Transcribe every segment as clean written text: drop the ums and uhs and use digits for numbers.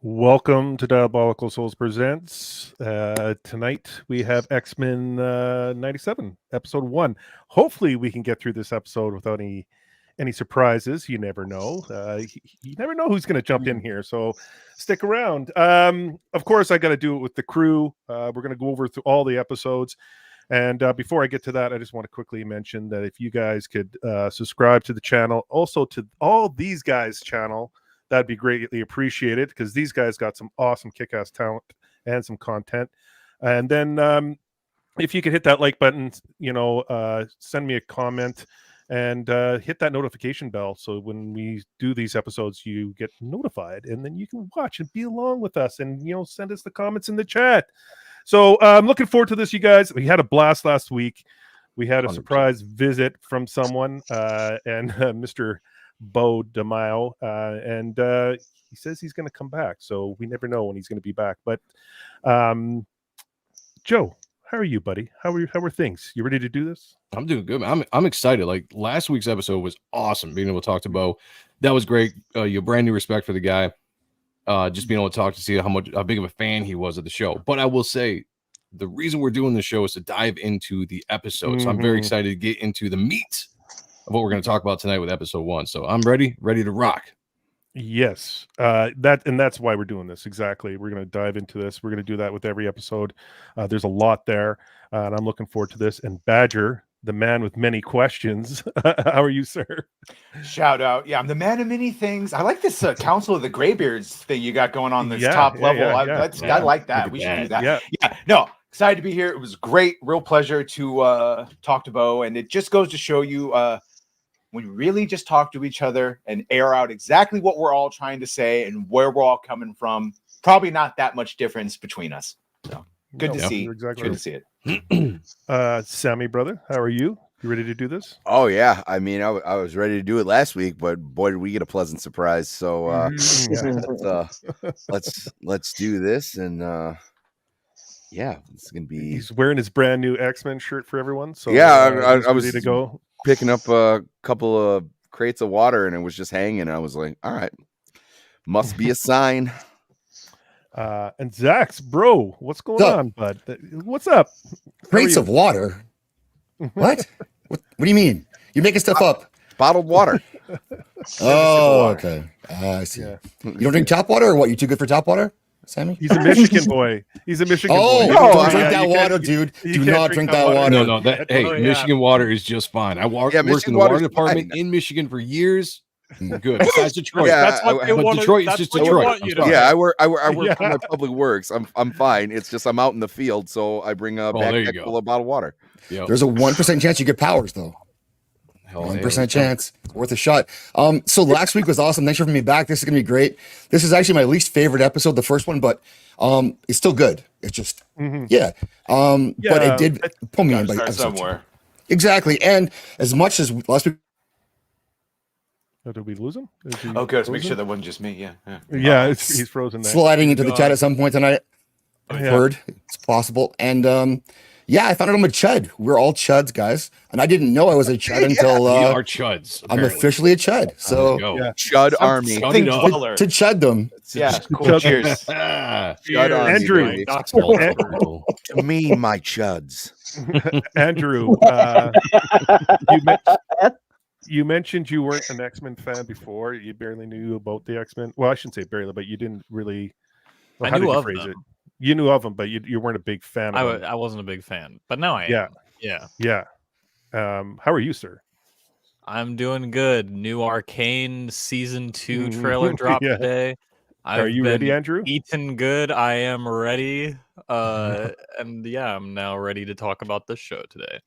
Welcome to Diabolical Souls Presents. Tonight we have X-Men 97, episode 1. Hopefully we can get through this episode without any surprises. You never know. You never know who's going to jump in here, so stick around. Of course, I got to do it with the crew. We're going to go over through all the episodes. And before I get to that, I just want to quickly mention that if you guys could subscribe to the channel, also to all these guys' channel, that'd be greatly appreciated because these guys got some awesome kick-ass talent and some content. And then if you could hit that like button, send me a comment and hit that notification bell. So when we do these episodes, you get notified and then you can watch and be along with us and, send us the comments in the chat. So I'm looking forward to this, you guys. We had a blast last week. We had a 100%. Surprise visit from someone and Mr. Bo DeMaio, and he says he's going to come back, so we never know when he's going to be back. But Joe, how are you, buddy? How are things? You ready to do this? I'm doing good. I'm excited. Like last week's episode was awesome. Being able to talk to Bo, that was great. Your brand new respect for the guy. Just being able to talk to see how big of a fan he was of the show. But I will say, the reason we're doing this show is to dive into the episode. So I'm very excited to get into the meat of what we're going to talk about tonight with episode 1. So I'm ready to rock. Yes. That's why we're doing this. Exactly. We're going to dive into this. We're going to do that with every episode. There's a lot there, and I'm looking forward to this. And Badger, the man with many questions. How are you, sir? Shout out. Yeah, I'm the man of many things. I like this Council of the Graybeards thing you got going on this top level. I like that. We should do that. Yeah. No, excited to be here. It was great. Real pleasure to talk to Bo. And it just goes to show you when we really just talk to each other and air out exactly what we're all trying to say and where we're all coming from, probably not that much difference between us. So good to see. Exactly. Good to see it. Sammy, brother, how are you? You ready to do this? Oh yeah, I mean, I was ready to do it last week, but boy, did we get a pleasant surprise. So let's do this, and it's gonna be. He's wearing his brand new X-Men shirt for everyone. So I was ready to go. Picking up a couple of crates of water, and it was just hanging. I was like, all right, must be a sign. And Zaxx, bro, what's going on, bud? What's up? Crates of water? What? What do you mean? You're making stuff up. Bottled water. Oh, okay. I see. Yeah. You don't drink tap water, or what? You too good for tap water, Sammy? He's a Michigan boy. He's a Michigan boy. Oh, don't drink that water, dude. Do not drink that water. No. Michigan water is just fine. I worked in the water department in Michigan for years. Good. Besides Detroit, Detroit is just Detroit. I work for my public works. I'm fine. It's just I'm out in the field, so I bring a backpack full of bottled water. Yep. There's a 1% chance you get powers, though. 1% chance. Worth a shot. So last week was awesome. Thanks for having me back. This is gonna be great. This is actually my least favorite episode, the first one, but it's still good. It's just but it did pull me in by somewhere. Exactly. And as much as last week. Oh, did we lose him? Good. Make sure that wasn't just me. Yeah. He's frozen there. Sliding into the chat at some point tonight. I've heard it's possible. And I found out I'm a chud. We're all chuds, guys. And I didn't know I was a chud until we are chuds. I'm officially a chud. So chud army. To chud them. Yeah. Cool. Cheers. Chud Andrew. To me, my chuds. Andrew, you mentioned you weren't an X-Men fan before. You barely knew about the X-Men. Well, I shouldn't say barely, but you didn't really. Well, I knew of them. You knew of them, but you weren't a big fan of them. I wasn't a big fan, but now I am. Yeah. How are you, sir? I'm doing good. New Arcane Season 2 trailer dropped today. Are you ready, Andrew? Eating good. I am ready. And I'm now ready to talk about this show today.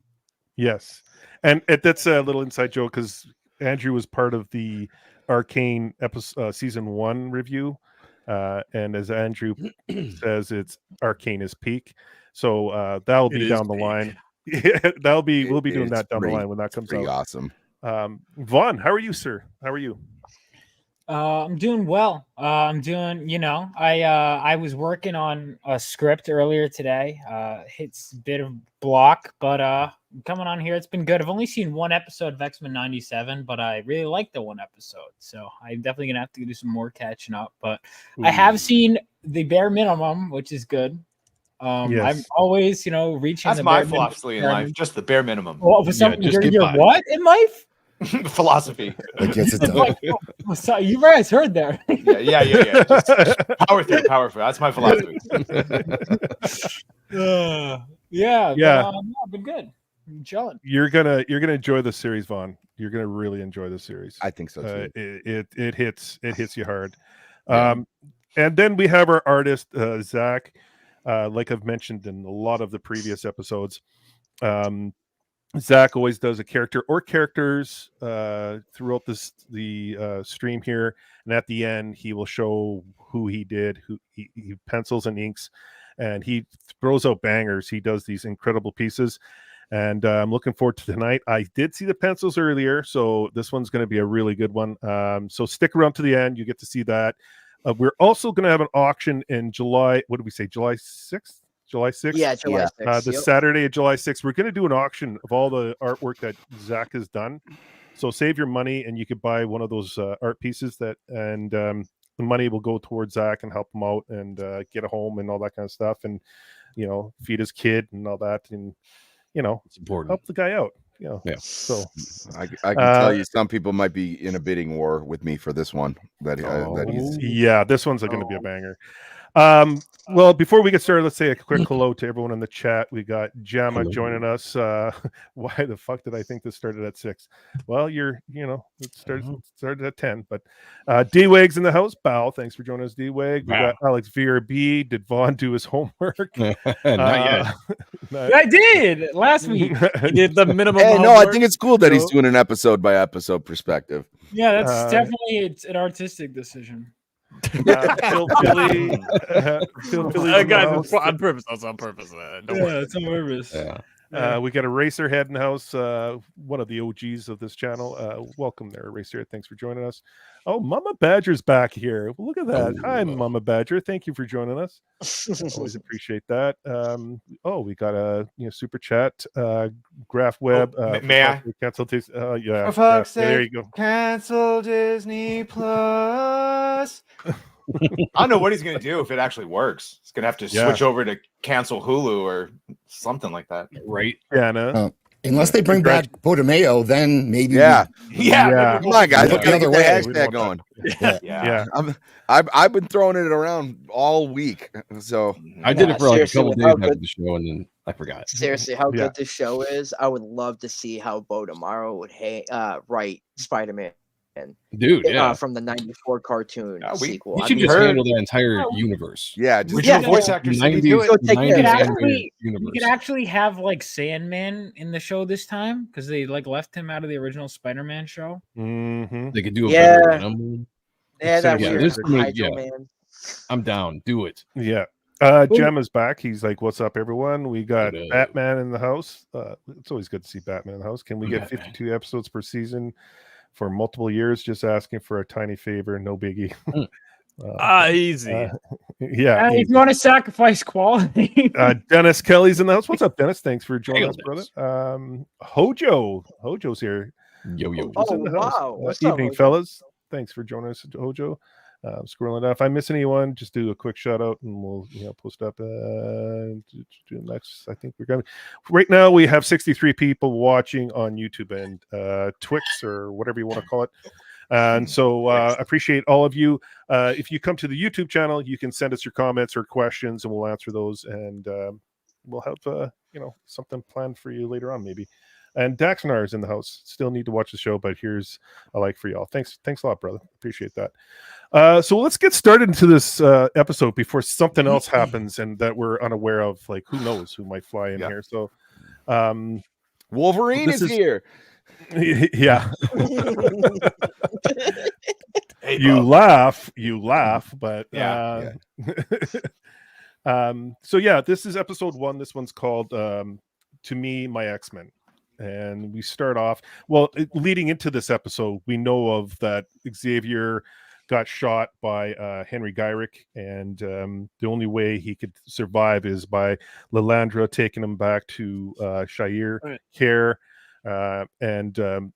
Yes. And that's a little inside joke because Andrew was part of the Arcane episode, Season 1 review. And as Andrew says, it's Arcane is peak. So that'll be down the line. We'll be doing that down the line when that comes out. Awesome. Vaughn, how are you, sir? How are you? I'm doing well. I'm doing, I was working on a script earlier today. Hits a bit of block, but I'm coming on here. It's been good. I've only seen one episode of X-Men 97, but I really liked the one episode. So I'm definitely gonna have to do some more catching up. But I have seen the bare minimum, which is good. I'm always, reaching. That's the my bare philosophy in life, just the bare minimum. Well, you're what in life? Philosophy. That gets it done. So you guys heard there. Yeah. Just power through. That's my philosophy. I've been good. I'm chilling. You're gonna enjoy the series, Vaughn. You're gonna really enjoy the series. I think so too. It hits you hard. And then we have our artist Zack. Like I've mentioned in a lot of the previous episodes, Zack always does a character or characters throughout the stream here, and at the end he will show who he did, who he pencils and inks, and he throws out bangers. He does these incredible pieces, and I'm looking forward to tonight. I did see the pencils earlier, so this one's going to be a really good one. So stick around to the end; you get to see that. We're also going to have an auction in July. What did we say? July 6th? July 6th? Yeah, July 6th. Saturday of July 6th. We're going to do an auction of all the artwork that Zack has done. So save your money and you could buy one of those art pieces and the money will go towards Zack and help him out and get a home and all that kind of stuff. And, feed his kid and all that. And, it's important. Help the guy out. Yeah. So I can tell you some people might be in a bidding war with me for this one. This one's going to be a banger. Well, before we get started, let's say a quick hello to everyone in the chat. We got Jamma joining us. Why the fuck did I think this started at 6? Well, it started at 10. But D-Wag's in the house. Bow, thanks for joining us, D-Wag. We got Alex VRB. Did Vaughn do his homework? Not yet. I did last week. He did the minimum. Hey, no, I think it's cool that he's doing an episode by episode perspective. Yeah, that's definitely an artistic decision. Phil Philly, guys, on purpose. That's on purpose. It's on purpose. We got a Racerhead in the house, one of the OGs of this channel. Welcome there, Racerhead. Thanks for joining us. Oh, Mama Badger's back here. Look at that. Hi, Mama Badger. Thank you for joining us. Always appreciate that. We got a super chat. Graph Web. May I cancel this? Yeah. For fuck's sake, there you go. Cancel Disney Plus. I don't know what he's gonna do if it actually works. He's gonna have to switch over to cancel Hulu or something like that, right? Yeah, no. Unless they bring back Bodemeo, then maybe. Yeah. Come on, guys. Look Look at the way. hashtag going. Yeah. I've been throwing it around all week, so I did it for like a couple days after the show, and then I forgot. Seriously, how good this show is! I would love to see how Bodemaro would write Spider-Man. Dude, from the '94 cartoon sequel. You should just handle the entire universe. Yeah, voice actors. You could actually have like Sandman in the show this time because they left him out of the original Spider-Man show. Mm-hmm. They could do a better that weird man. I'm down. Do it. Yeah. Gemma's back. He's like, "What's up, everyone? We got Batman in the house. It's always good to see Batman in the house. Can we get 52 episodes per season for multiple years? Just asking for a tiny favor. No biggie." Easy. If you want to sacrifice quality. Dennis Kelly's in the house. What's up, Dennis? Thanks for joining us, brother. Hojo's here. Yo. Wow. What's evening, up, fellas. Thanks for joining us, Hojo. Scrolling down. If I miss anyone, just do a quick shout out and we'll post up next. I think we're going right now. We have 63 people watching on YouTube and Twix or whatever you want to call it. And so appreciate all of you. If you come to the YouTube channel, you can send us your comments or questions and we'll answer those. And we'll have something planned for you later on, maybe. And Daxonar is in the house. Still need to watch the show, but here's a like for y'all. Thanks a lot, brother. Appreciate that. So let's get started into this episode before something else happens and that we're unaware of. Like, who knows who might fly in here? So, Wolverine is here. Yeah. You laugh, but so yeah, this is episode 1. This one's called To Me, My X-Men. And we start off leading into this episode. We know of that Xavier got shot by Henry Gyrick, and the only way he could survive is by Lilandra taking him back to Shire care, and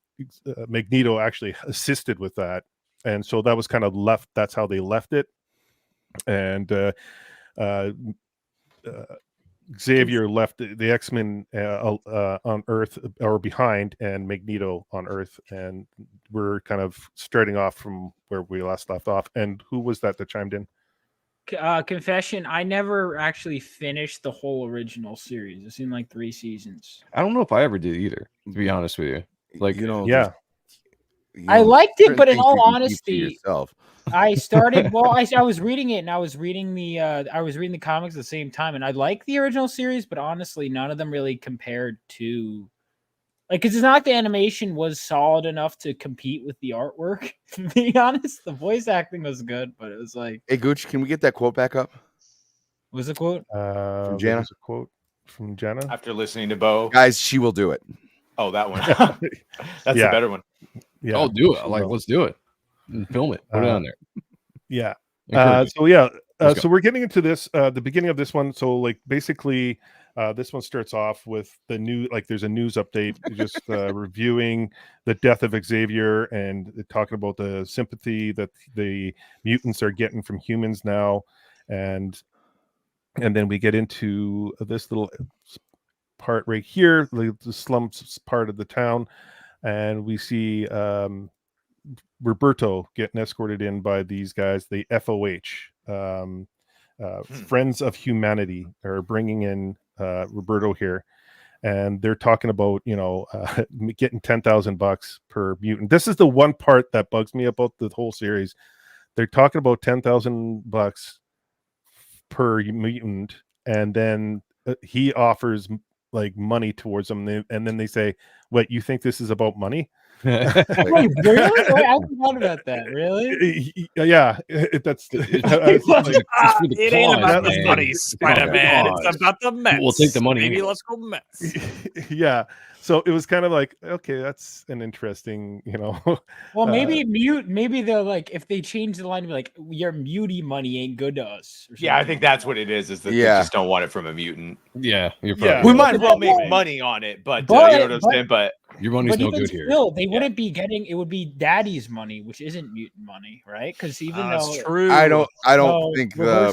Magneto actually assisted with that, and so that was kind of left. That's how they left it, and Xavier left the X-Men on Earth or behind, and Magneto on Earth, and we're kind of starting off from where we last left off. And who was that chimed in? Confession, I never actually finished the whole original series. It seemed like 3 seasons. I don't know if I ever did either, to be honest with you. Like, yeah. I liked it, but in all honesty, yourself. I started. Well, I was reading it, and I was reading the comics at the same time, and I like the original series, but honestly, none of them really compared to, like, because it's not like the animation was solid enough to compete with the artwork. To be honest, the voice acting was good, but it was like, hey, Gooch, can we get that quote back up? Was the quote from Jana? Was a quote from Jana after listening to Bo. Guys, she will do it. Oh, that one. That's a better one. Yeah. Oh, do it. Like, let's do it. And film it. Put it on there. Yeah. So we're getting into this, the beginning of this one. So, like, basically, this one starts off with the new, like, there's a news update, just reviewing the death of Xavier and talking about the sympathy that the mutants are getting from humans now, and then we get into this little part right here, the slums part of the town, and we see Roberto getting escorted in by these guys, the FOH, Friends of Humanity, are bringing in Roberto here, and they're talking about, you know, getting $10,000 per mutant. This is the one part that bugs me about the whole series. They're talking about $10,000 per mutant, and then he offers like money towards them, and then they say, "What, you think this is about money?" Wait, really? Wait, I forgot about that. Really? Yeah, that's it ain't about the money, Spider-Man. It's about the Mets. We'll take the money. Maybe let's go Mets. Yeah. So it was kind of like, okay, that's an interesting, you know. Well, maybe maybe they'll, like, if they change the line, be like, your mutie money ain't good to us. Yeah, I think that's what it is that they just don't want it from a mutant. Yeah, we might as well make money on it, but you know what I'm saying? But your money's no good here. Still, they wouldn't be getting, it would be daddy's money, which isn't mutant money, right? Because even though true. I don't think the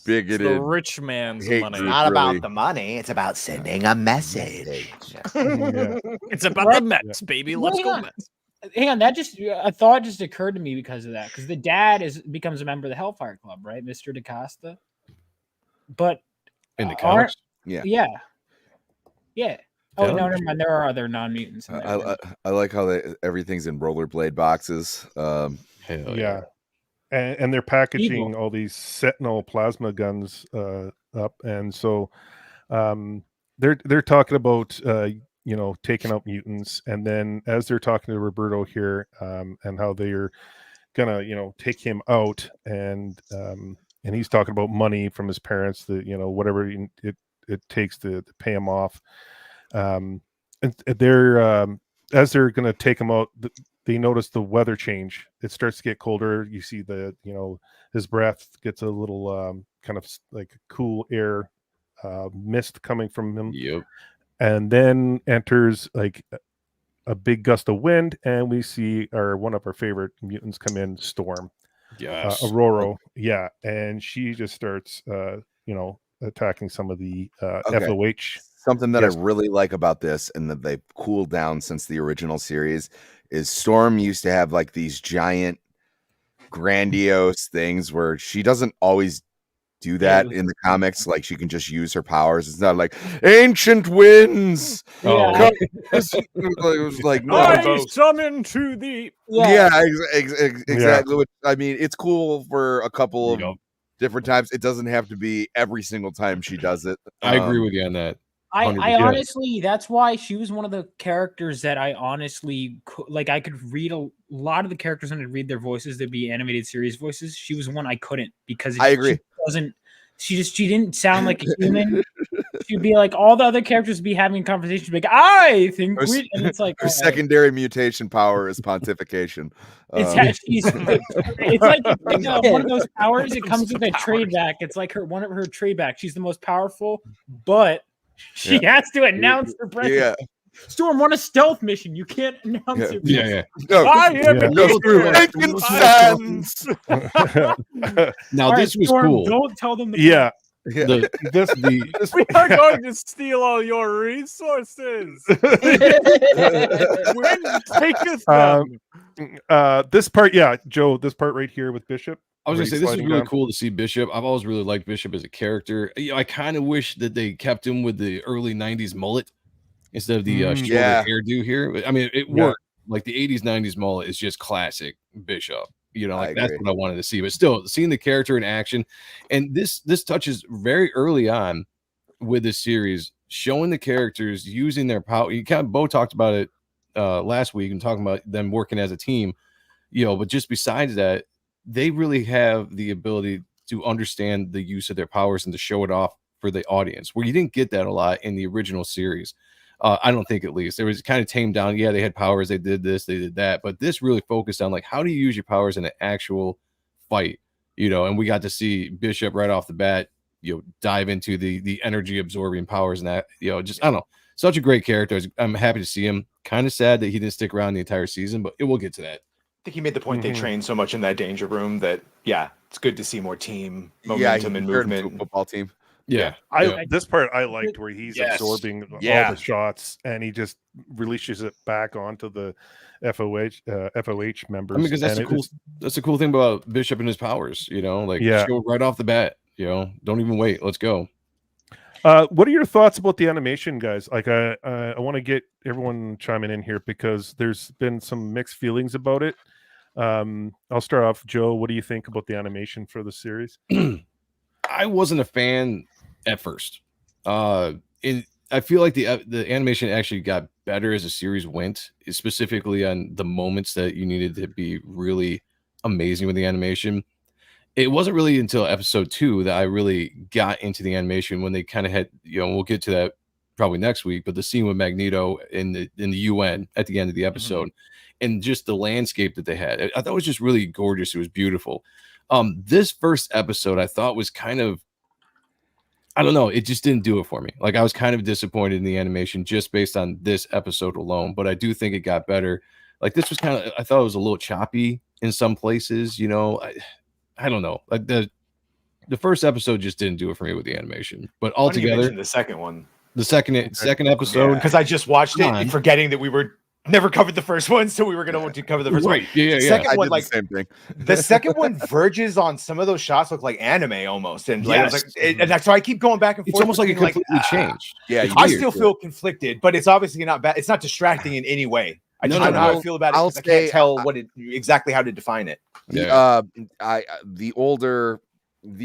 bigoted, it's the rich man's money. It's not about the money, it's about sending a message. It's about the Mets, baby. Let's go Mets. Hang on, that just, a thought just occurred to me because of that, because the dad becomes a member of the Hellfire Club, right, Mr. DaCosta? But in the comics, yeah. Oh, no, never mind. There are other non-mutants in there. I like how everything's in rollerblade boxes. Hell yeah. And they're packaging all these Sentinel plasma guns up, and so they're talking about you know, taking out mutants, and then as they're talking to Roberto here, and how they're gonna, you know, take him out, and he's talking about money from his parents, that, you know, whatever it takes to pay him off. And they're as they're going to take him out, they notice the weather change. It starts to get colder. You see the, you know, his breath gets a little kind of like cool air mist coming from him. Yep. And then enters like a big gust of wind, and we see one of our favorite mutants come in, Storm. Yes. Aurora. Yeah, and she just starts you know, attacking some of the FOH. Something that I really like about this, and that they've cooled down since the original series, is Storm used to have like these giant, grandiose things where she doesn't always do that in the comics. Like, she can just use her powers. It's not like ancient winds. It was like, no, summon to the exactly. I mean, it's cool for a couple of different times. It doesn't have to be every single time she does it. I agree with you on that. I honestly, that's why she was one of the characters that I honestly like. I could read a lot of the characters and I'd read their voices. They'd be animated series voices. She was one I couldn't, because I agree. She doesn't She didn't sound like a human. She'd be like, all the other characters would be having conversations, like, I think we, and it's like her secondary mutation power is pontification. It's like one of those powers. It comes with a trade back. It's like one of her trade backs. She's the most powerful, but she has to announce her presence. Yeah. Storm, run a stealth mission. You can't announce it. Yeah. No, I am Now this was Storm, cool. Don't tell them. Yeah. The We are going to steal all your resources. When taketh them. This part, yeah, Joe, this part right here with Bishop. I was where gonna say he's this is sliding really down. cool to see Bishop. I've always really liked Bishop as a character. I kind of wish that they kept him with the early '90s mullet instead of the shorter hairdo here. I mean, it worked. Like the '80s, '90s mullet is just classic Bishop. Like that's what I wanted to see. But still, seeing the character in action, and this touches very early on with this series, showing the characters using their power. You kind of Bo talked about it last week and talking about them working as a team. But just besides that, they really have the ability to understand the use of their powers and to show it off for the audience, where you didn't get that a lot in the original series. I don't think, at least. It was kind of tamed down. Yeah, they had powers. They did this, they did that. But this really focused on, like, how do you use your powers in an actual fight? And we got to see Bishop right off the bat, dive into the energy absorbing powers and that, just, I don't know. Such a great character. I'm happy to see him. Kind of sad that he didn't stick around the entire season, but we'll get to that. I think he made the point they trained so much in that danger room that, it's good to see more team momentum and movement. Football team. Yeah. This part I liked, where he's absorbing all the shots and he just releases it back onto the FOH members. I mean, because that's the cool thing about Bishop and his powers, show right off the bat, don't even wait. Let's go. What are your thoughts about the animation, guys? Like, I want to get everyone chiming in here because there's been some mixed feelings about it. I'll start off. Joe, what do you think about the animation for the series? I wasn't a fan at first. I feel like the animation actually got better as the series went, specifically on the moments that you needed to be really amazing with the animation. It wasn't really until episode 2 that I really got into the animation, when they kind of had, we'll get to that probably next week, but the scene with Magneto in the UN at the end of the episode, and just the landscape that they had, I thought it was just really gorgeous. It was beautiful. This first episode I thought was kind of, I don't know, it just didn't do it for me. Like, I was kind of disappointed in the animation just based on this episode alone, but I do think it got better. Like, this was kind of, I thought it was a little choppy in some places, I don't know. Like, the first episode just didn't do it for me with the animation, but altogether, the second one, the second episode, because I just watched it, forgetting that we were never covered the first one, so we were going to cover the first one. Yeah. Second one, the same thing. The second one verges on some of those shots look like anime almost, and so I keep going back and forth. It's almost like it completely changed. Yeah, I still feel conflicted, but it's obviously not bad. It's not distracting in any way. I just don't know how I feel about it. I can't tell exactly how to define it. The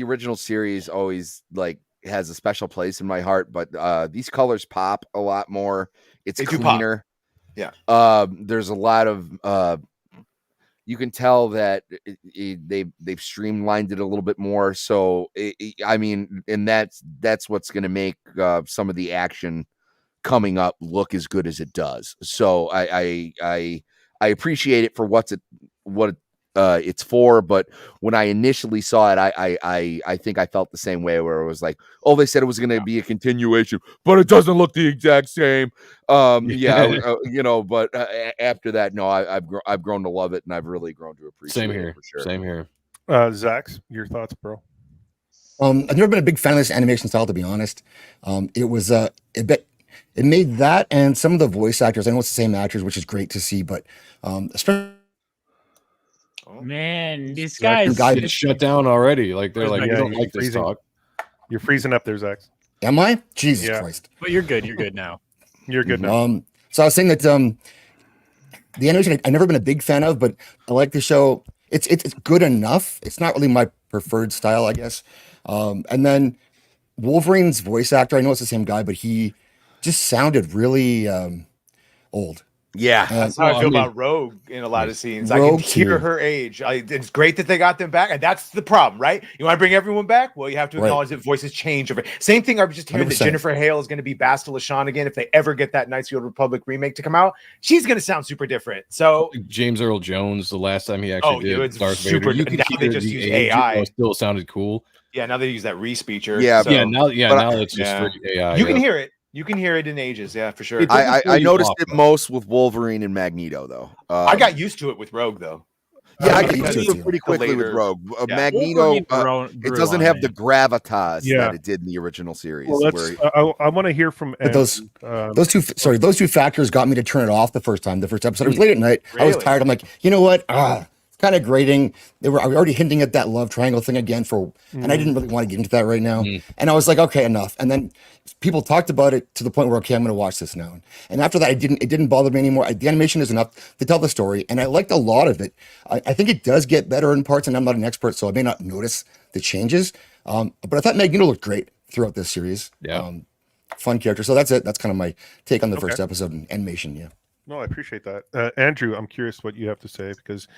original series always has a special place in my heart, but these colors pop a lot more. It's cleaner. Yeah. There's a lot of you can tell that they've streamlined it a little bit more. So and that's what's going to make some of the action coming up look as good as it does. So I appreciate it for what it's for, but when I initially saw it, I think I felt the same way, where it was like, oh, they said it was going to be a continuation, but it doesn't look the exact same. But after that, no, I've grown to love it, and I've really grown to appreciate it for sure. Same here. Zaxx, your thoughts, bro? I've never been a big fan of this animation style, to be honest. It was it made that, and some of the voice actors, I know it's the same actors, which is great to see, but especially. Man, these guys get shut down already. Like, they're like, we don't like this talk. You're freezing up there, Zaxx. Am I? Jesus Christ. But you're good. You're good now. You're good now. So I was saying that the animation I've never been a big fan of, but I like the show. It's good enough. It's not really my preferred style, I guess. And then Wolverine's voice actor, I know it's the same guy, but he just sounded really old. Yeah, that's how I feel about Rogue in a lot of scenes. I can hear her age. It's great that they got them back, and that's the problem, right? You want to bring everyone back? Well, you have to acknowledge that voices change. Same thing. I was just hearing 100%. That Jennifer Hale is going to be Basta LaShawn again. If they ever get that Knights of the Old Republic remake to come out, she's going to sound super different. So James Earl Jones, the last time he actually did Darth Vader, you can now they just use AI. Still sounded cool. Yeah, now they use that re-speecher. Yeah, so. Now it's just straight AI. You can hear it. You can hear it in ages, yeah, for sure. I noticed it most with Wolverine and Magneto, though. I got used to it with Rogue, though. Yeah, I got used to it pretty quickly with Rogue. Magneto, it doesn't have the gravitas that it did in the original series. Well, I want to hear from those two factors got me to turn it off the first episode. It was late at night. Really? I was tired. I'm like, you know what? It's kind of grating. They were already hinting at that love triangle thing again and I didn't really want to get into that right now. And I was like, okay, enough. And then people talked about it to the point where, okay, I'm going to watch this now. And after that, it didn't bother me anymore. The animation is enough to tell the story, and I liked a lot of it. I think it does get better in parts, and I'm not an expert, so I may not notice the changes. But I thought Magneto looked great throughout this series. Yeah, fun character. So that's it. That's kind of my take on the first episode in animation. Yeah. No, I appreciate that. Andrew, I'm curious what you have to say, because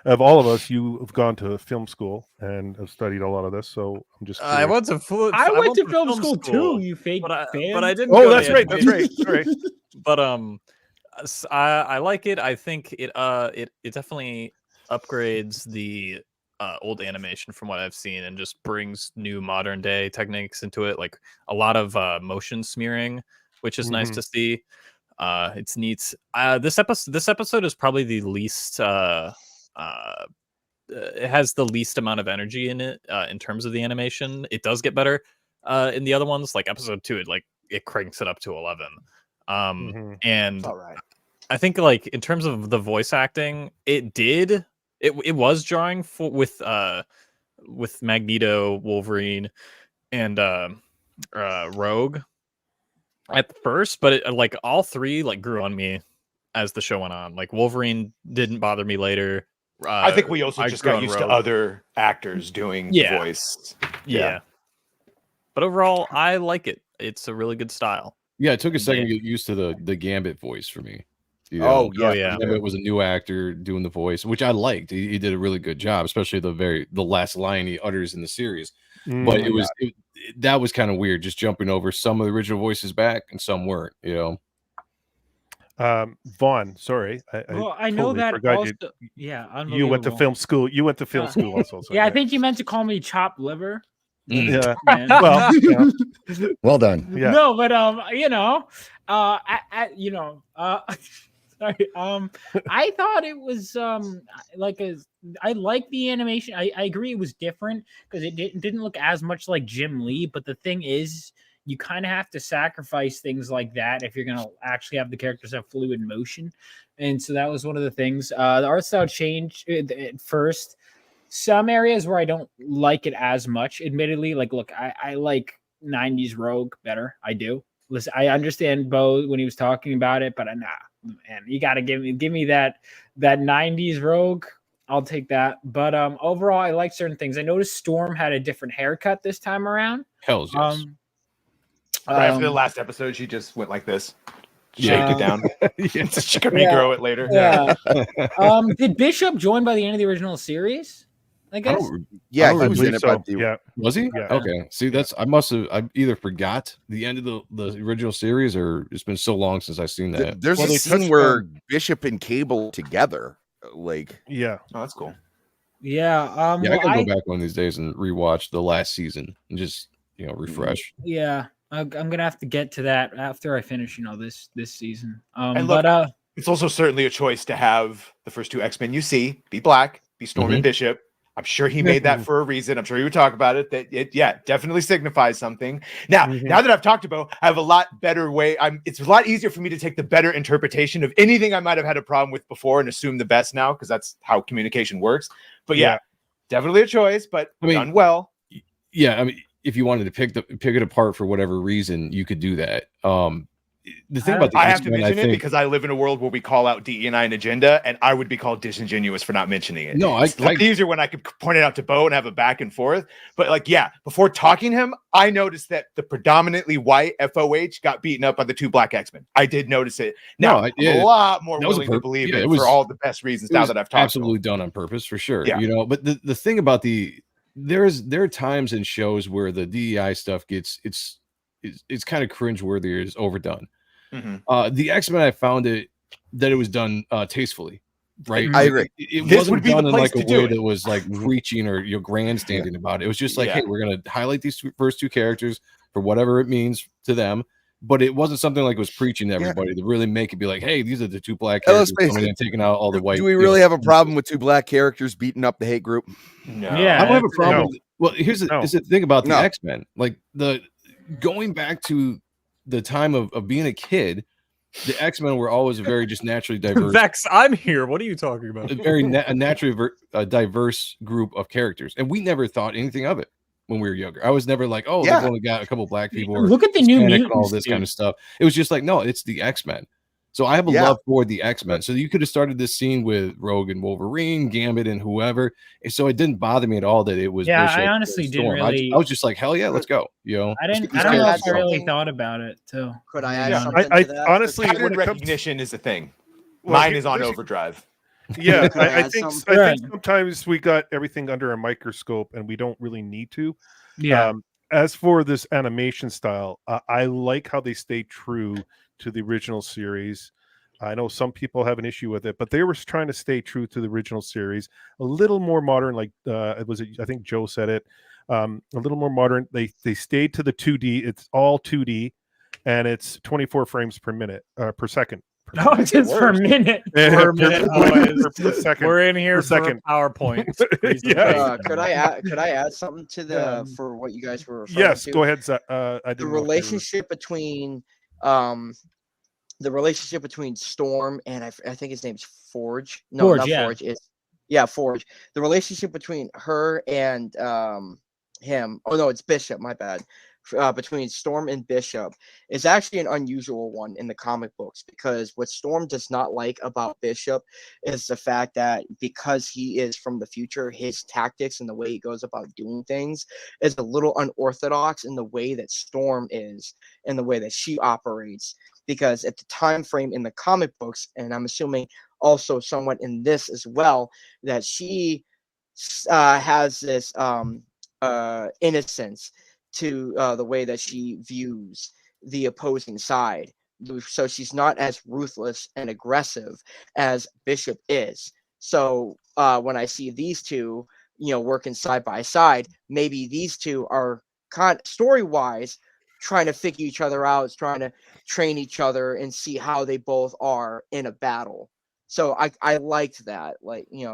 of all of us, you've gone to film school and have studied a lot of this. So I'm just curious. I went to film school too, you fake fan. But I didn't. Oh, that's right. That's right. Sorry. But I like it. I think it definitely upgrades the old animation from what I've seen and just brings new modern day techniques into it, like a lot of motion smearing, which is nice to see. It's neat. This episode is probably the least it has the least amount of energy in it in terms of the animation. It does get better in the other ones, like episode 2, it cranks it up to 11. And all right. I think like in terms of the voice acting, it was jarring with Magneto, Wolverine, and Rogue at first, but it, all three grew on me as the show went on. Like Wolverine didn't bother me later. I think we also just got used to other actors doing the voice. Yeah. But overall, I like it. It's a really good style. Yeah, it took a second to get used to the Gambit voice for me. Yeah. Gambit was a new actor doing the voice, which I liked. He did a really good job, especially the last line he utters in the series. But that was kind of weird, just jumping over some of the original voices back and some weren't. Vaughn, sorry. I know that also, you went to film school. You went to film school also. So I think you meant to call me chopped liver. Yeah. Well done. Yeah. No, but sorry. I thought it was I like the animation. I agree it was different because it didn't look as much like Jim Lee, but the thing is, you kind of have to sacrifice things like that if you're going to actually have the characters have fluid motion. And so that was one of the things. The art style changed at first. Some areas where I don't like it as much, admittedly. Look, I like 90s Rogue better. I do. Listen, I understand Bo when he was talking about it, but man, you got to give me that 90s Rogue. I'll take that. But overall, I like certain things. I noticed Storm had a different haircut this time around. Hells yes. Right after the last episode, she just went like this. Shake it down. She could regrow it later. Yeah. Did Bishop join by the end of the original series? I guess. He was in it. So. Yeah. Was he? Yeah. Okay. See, I either forgot the end of the original series, or it's been so long since I've seen that. There's a scene where Bishop and Cable together, yeah. Oh, that's cool. Yeah. I gotta go back one of these days and rewatch the last season and just refresh. Yeah. I'm gonna have to get to that after I finish, this season. And look, it's also certainly a choice to have the first two X-Men you see be black, be Storm and Bishop. I'm sure he made that for a reason. I'm sure he would talk about it. That it definitely signifies something. Now that I've talked about, I have a lot better way. It's a lot easier for me to take the better interpretation of anything I might have had a problem with before and assume the best now, because that's how communication works. But definitely a choice, but done well. Yeah, if you wanted to pick it apart for whatever reason, you could do that. the thing about the I have to X-Men, mention it because I live in a world where we call out DE&I and agenda, and I would be called disingenuous for not mentioning it. No, it's easier when I could point it out to Bo and have a back and forth. But like, yeah, before talking to him, I noticed that the predominantly white FOH got beaten up by the 2 black X-Men. I did notice it. Now, I'm a lot more willing to believe it for all the best reasons now that I've talked absolutely done on purpose for sure. Yeah. You know, but the thing about there are times in shows where the DEI stuff it's kind of cringeworthy or is overdone. The X-Men, I found that it was done tastefully, right? I agree. It wasn't done in like a way that was like preaching or grandstanding about it. It was just like, hey, we're gonna highlight these first 2 characters for whatever it means to them, but it wasn't something like it was preaching to everybody to really make it be like, hey, these are the 2 black characters coming in and taking out all the white. Do we really have a problem with 2 black characters beating up the hate group? No. Yeah, I don't have a problem. Well, here's the thing about the X-Men, like going back to the time of being a kid, the X-Men were always a very just naturally diverse. Zaxx, I'm here. What are you talking about? A naturally diverse group of characters, and we never thought anything of it when we were younger. I was never like, oh, they've only got a couple black people. Look at the new mutants, all this kind of stuff. It was just like, no, it's the X-Men. So I have a love for the X-Men. So you could have started this scene with Rogue and Wolverine, Gambit, and whoever. And so it didn't bother me at all that it was. Yeah, Bishop I honestly didn't really. I was just like, hell yeah, let's go. You know, I don't know if I really thought about it too. Could I add something to that? Honestly, pattern recognition is a thing. Mine is on overdrive. Yeah, I think sometimes we got everything under a microscope and we don't really need to. Yeah. As for this animation style, I like how they stay true to the original series. I know some people have an issue with it, but they were trying to stay true to the original series, a little more modern. Like I think Joe said it, a little more modern. They stayed to the 2D. It's all 2D, and it's 24 frames per minute per second. No, it's just per minute. Per minute, per second. We're in here for second PowerPoint. Could I add something to the for what you guys were referring yes, to? go ahead. The relationship between Storm and I think his name's Forge. No, Forge, not yeah. Forge. Forge. The relationship between her and him. Oh no, it's Bishop. My bad. Between Storm and Bishop is actually an unusual one in the comic books, because what Storm does not like about Bishop is the fact that because he is from the future, his tactics and the way he goes about doing things is a little unorthodox in the way that Storm is and the way that she operates. Because at the time frame in the comic books, and I'm assuming also somewhat in this as well, that she has this innocence to the way that she views the opposing side. So she's not as ruthless and aggressive as Bishop is. So when I see these two, working side by side, maybe these two are story-wise trying to figure each other out, trying to train each other and see how they both are in a battle. So I liked that,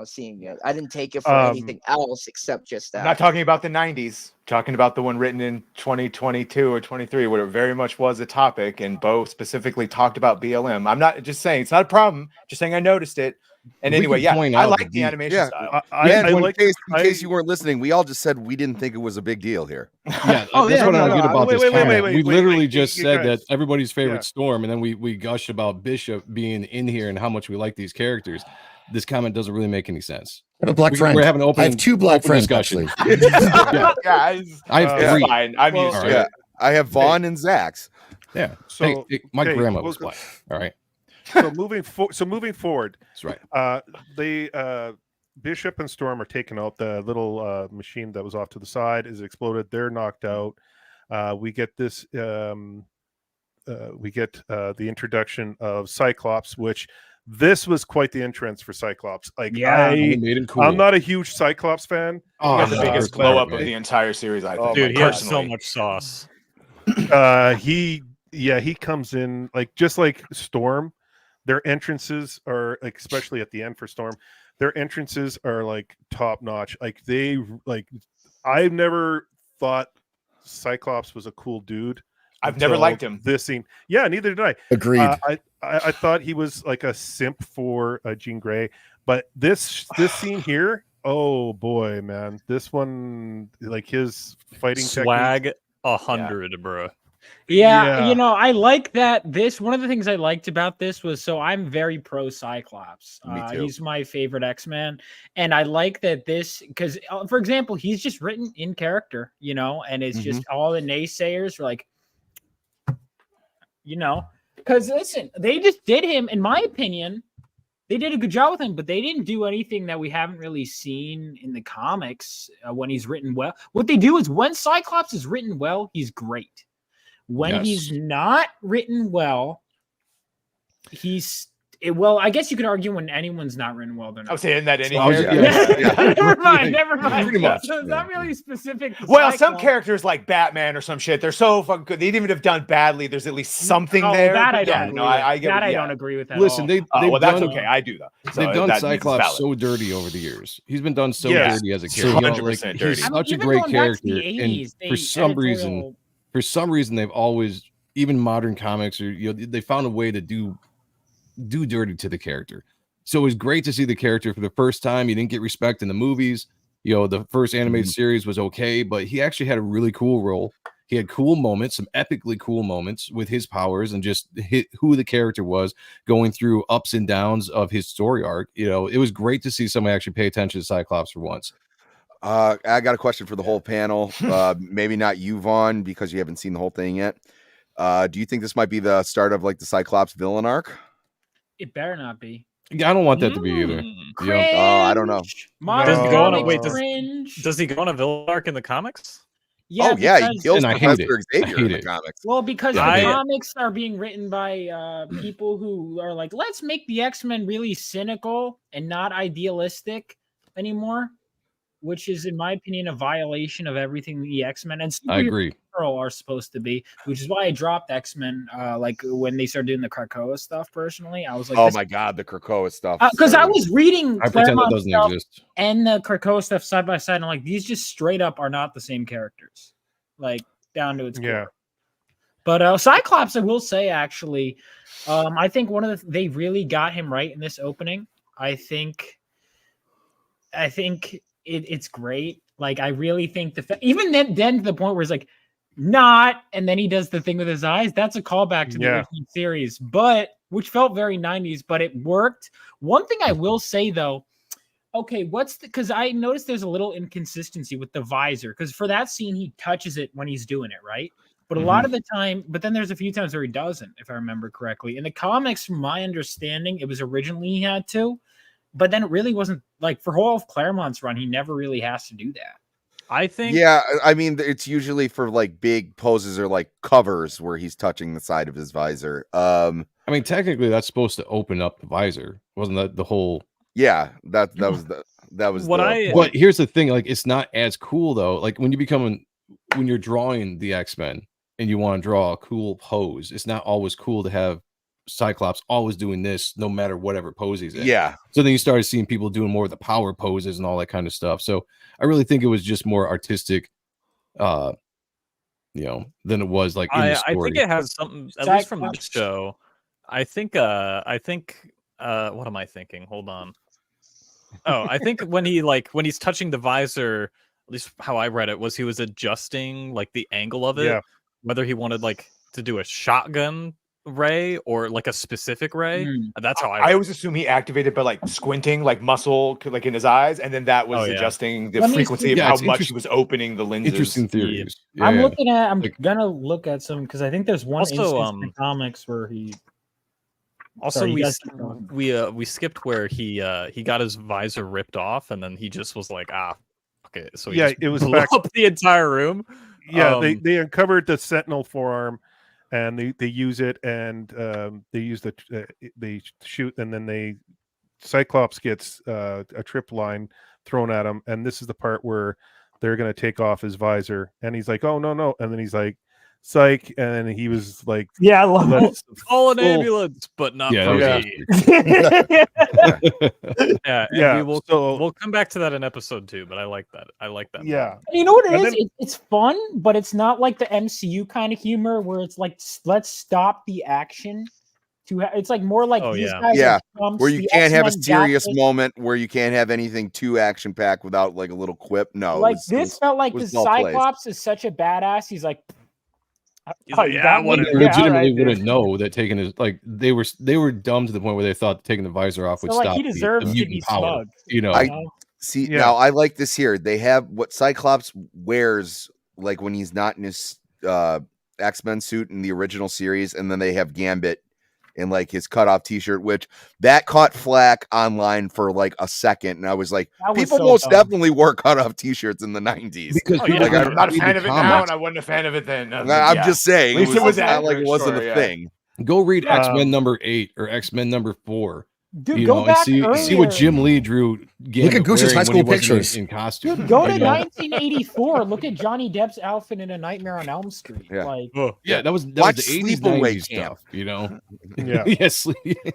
seeing it. I didn't take it for anything else except just that. I'm not talking about the 90s. Talking about the one written in 2022 or 23, where it very much was a topic, and Bo specifically talked about BLM. I'm not just saying it's not a problem. Just saying I noticed it. And anyway, I like the animation style. In case you weren't listening, we all just said we didn't think it was a big deal here. Yeah, that's what I don't get about this comment. We literally just said that everybody's favorite Storm, and then we gushed about Bishop being in here and how much we like these characters. This comment doesn't really make any sense. I have a black friend. We're having open. I have 2 black friends discussion. actually. I have 3. Fine. I'm used to it. I have Vaughn and Zaxx. Yeah. So my grandma was black. All right. So moving forward, that's right. They Bishop and Storm are taken out. The little machine that was off to the side is exploded. They're knocked out. We get this. The introduction of Cyclops, which this was quite the entrance for Cyclops. Like, made him cool. I'm not a huge Cyclops fan. Oh, the biggest blow up of the entire series, I think. Dude, he has so much sauce. He comes in just like Storm. Their entrances are especially at the end for Storm. Their entrances are top notch. I've never thought Cyclops was a cool dude. I've never liked him. This scene, yeah, neither did I. Agreed. I thought he was like a simp for Jean Grey, but this scene here, oh boy, man, this one, his fighting swag technique, 100, bro. Yeah, you know, I like that. One of the things I liked about this was, so I'm very pro Cyclops. Me too. He's my favorite X-Man, and I like that this because, for example, he's just written in character, you know, and it's just all the naysayers are like, you know, because listen, they just did him, in my opinion. They did a good job with him, but they didn't do anything that we haven't really seen in the comics when he's written well. What they do is when Cyclops is written well, he's great. When he's not written well, well, I guess you could argue when anyone's not written well, they're not. I was saying that any Never mind. Pretty much. So it's not really specific. Well, some characters like Batman or some shit, they're so fucking good. They'd even have done badly. There's at least something there. That I don't. I get that. I don't agree with that. Listen, well, that's okay. I do though. They've done Cyclops so dirty over the years. He's been done so dirty as a character. 100% dirty. He's such a great character, and for some reason, they've always, even modern comics, or they found a way to do dirty to the character. So it was great to see the character for the first time. He didn't get respect in the movies. The first animated series was okay, but he actually had a really cool role. He had cool moments, some epically cool moments with his powers and just who the character was going through ups and downs of his story arc. It was great to see somebody actually pay attention to Cyclops for once. I got a question for the whole panel. Maybe not you, Vaughn, because you haven't seen the whole thing yet. Do you think this might be the start of like the Cyclops villain arc? It better not be. I don't want that to be either. I don't know. Does he go on a villain arc in the comics? Yeah, he kills Professor Xavier in the comics. Well, because the comics are being written by people who are like, let's make the X-Men really cynical and not idealistic anymore, which is, in my opinion, a violation of everything the X-Men and I agree are supposed to be, which is why I dropped X-Men like when they started doing the Krakoa stuff. Personally, I was like, oh my god, the Krakoa stuff, because I was reading Claremont stuff exist. And the Krakoa stuff side by side, and I'm like, these just straight up are not the same characters, like down to its core. But Cyclops, I will say, actually, I think they really got him right in this opening. I think it's great. Like, I really think even then to the point where it's like, not, and then he does the thing with his eyes. That's a callback to the original series, but which felt very 90s, but it worked. One thing I will say though, okay, because I noticed there's a little inconsistency with the visor, because for that scene he touches it when he's doing it, right? But a lot of the time, but then there's a few times where he doesn't, if I remember correctly. In the comics, from my understanding, it was originally he had to, but then it really wasn't, like, for whole of Claremont's run, he never really has to do that. I think. Yeah, I mean, it's usually for like big poses or like covers where he's touching the side of his visor. I mean, technically, that's supposed to open up the visor, wasn't that the whole? Yeah, that was But here's the thing: like, it's not as cool though. Like when you're drawing the X-Men and you want to draw a cool pose, it's not always cool to have Cyclops always doing this no matter whatever pose he's in. Yeah. So then you started seeing people doing more of the power poses and all that kind of stuff. So I really think it was just more artistic than it was like in the story. I think it has something, at least from this show. I think what am I thinking? Hold on. Oh, I think when he's touching the visor, at least how I read it, was he was adjusting like the angle of it, whether he wanted like to do a shotgun ray or like a specific ray. That's how I always assume he activated by like squinting, like muscle, like in his eyes, and then that was adjusting the frequency of how much he was opening the lenses. Interesting theories. I'm gonna look at some, because I think there's one instance in the comics where he. Also, we skipped where he got his visor ripped off, and then he just was like, okay. So it was blew up the entire room. Yeah, they uncovered the Sentinel forearm. And they use it, and they shoot, and then Cyclops gets a trip line thrown at him, and this is the part where they're gonna take off his visor, and he's like, "Oh no!" And then he's like, "Psych!" And then he was like, "Yeah, I love it. Call an ambulance, but not for me." We'll come back to that in episode 2, but I like that. Yeah, you know what it is? It's fun, but it's not like the MCU kind of humor where it's like, let's stop the action. It's like more like these guys where you can't have a serious moment, where you can't have anything too action packed without like a little quip. No, like this felt like the Cyclops is such a badass. He's like, He's like, yeah, I want They legitimately wouldn't know that taking his they were dumb to the point where they thought taking the visor off would So, like, stop he deserves the to mutant be power. smug. You know, I see. Yeah. Now I like this here. They have what Cyclops wears like when he's not in his X-Men suit in the original series, and then they have Gambit in like his cutoff t-shirt, which that caught flack online for like a second, and I was like, That was people so most dumb. definitely wore cutoff t-shirts in the 90s. because Oh, people yeah. didn't I'm not a read fan the of it now, comics. and I wasn't a fan of it then. I'm just saying, At least it was not like it accurate wasn't story, a yeah. thing. Go read Um, X-Men number 8 or X-Men number 4. Dude, You go know, and back see what earlier. Jim Lee drew Gambit at Gooch's wearing high when he school wasn't pictures. in costume. Dude, go to You know? 1984. Look at Johnny Depp's outfit in A Nightmare on Elm Street. Yeah. Like, Yeah, that was Watch the 80s, Sleepaway 90s Camp. stuff, you know. Yeah. Yes.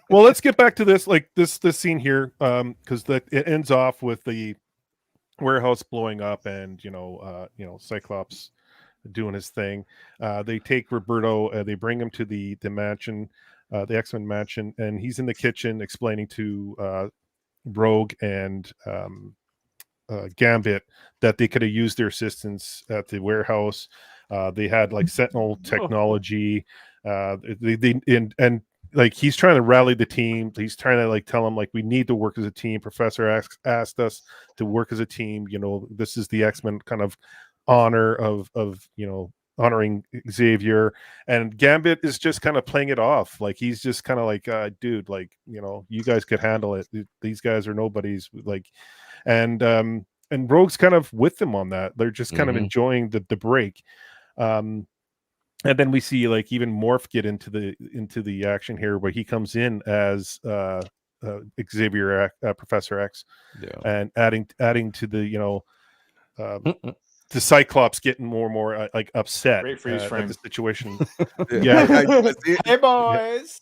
Well, let's get back to this, like this scene here, because it ends off with the warehouse blowing up, and Cyclops doing his thing. They take Roberto, they bring him to the mansion, the X-Men mansion, and he's in the kitchen explaining to Rogue and Gambit that they could have used their assistance at the warehouse. They had like Sentinel technology. And like he's trying to rally the team. He's trying to like tell them like we need to work as a team. Professor asked us to work as a team. This is the X-Men kind of honor of honoring Xavier, and Gambit is just kind of playing it off. Like he's just kind of like, dude, like, you guys could handle it. These guys are nobodies. Like, and Rogue's kind of with them on that. They're just kind of enjoying the break. And then we see like even Morph get into the action here, where he comes in as Xavier, Professor X, and adding to the the Cyclops getting more and more like upset Great freeze at frame. the situation. Hey boys.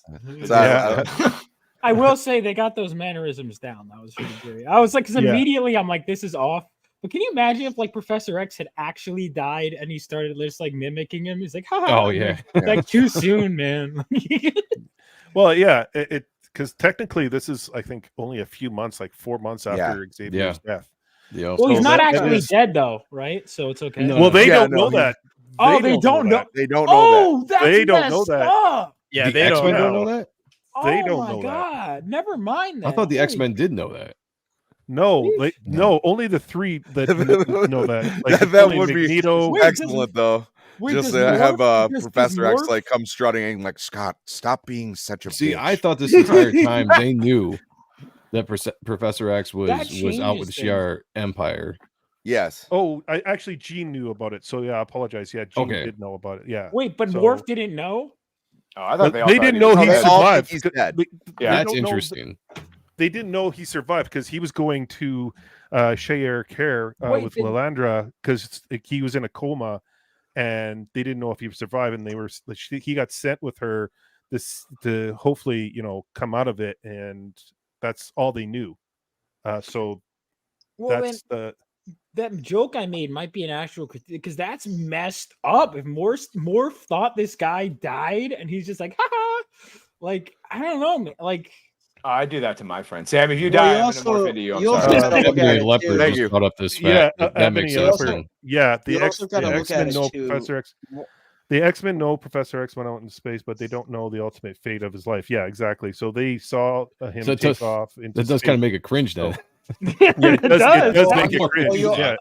I will say they got those mannerisms down. That was really great. I was like, because immediately I'm like, this is off. But can you imagine if like Professor X had actually died and he started just like mimicking him? He's like, oh yeah, like too soon, man. Well, yeah, it because technically this is, I think, only a few months, like 4 months after Xavier's death. Yeah. Well, he's not actually dead though, right? So it's okay. Well, they don't know that. Oh, they don't know. They don't know that. They don't know that. Up. Yeah, the X-Men don't know that. They Oh don't my know God! Never mind that. I thought the X-Men did know that. No, only the three that know that. Like, that would Magneto. be excellent, though. Just to have Professor X like come strutting and like, Scott, stop being such a bitch. I thought this entire time they knew that Professor X was out with the Shi'ar Empire. Yes. Oh, actually Jean knew about it. So yeah, I apologize. Yeah, Jean did know about it. Yeah. Wait, but Morph didn't know? Oh, I thought they didn't know he survived. He's dead. That's interesting. They didn't know he survived because he was going to Shi'ar Care with Lilandra because he was in a coma, and they didn't know if he survived. And he got sent with her to hopefully come out of it, and that's all they knew. So that's that joke I made might be an actual critique because that's messed up. If Morph thought this guy died and he's just like, haha, like I don't know, man. Like I do that to my friends. Sam, if you die, I'm gonna morph into you. I'm sorry. Ebony Leopard just brought up this fact. That makes sense. The X-Men know Professor X. The X-Men know Professor X went out into space, but they don't know the ultimate fate of his life. Yeah, exactly. So they saw him take off. That does kind of make it cringe, though. It does make it cringe.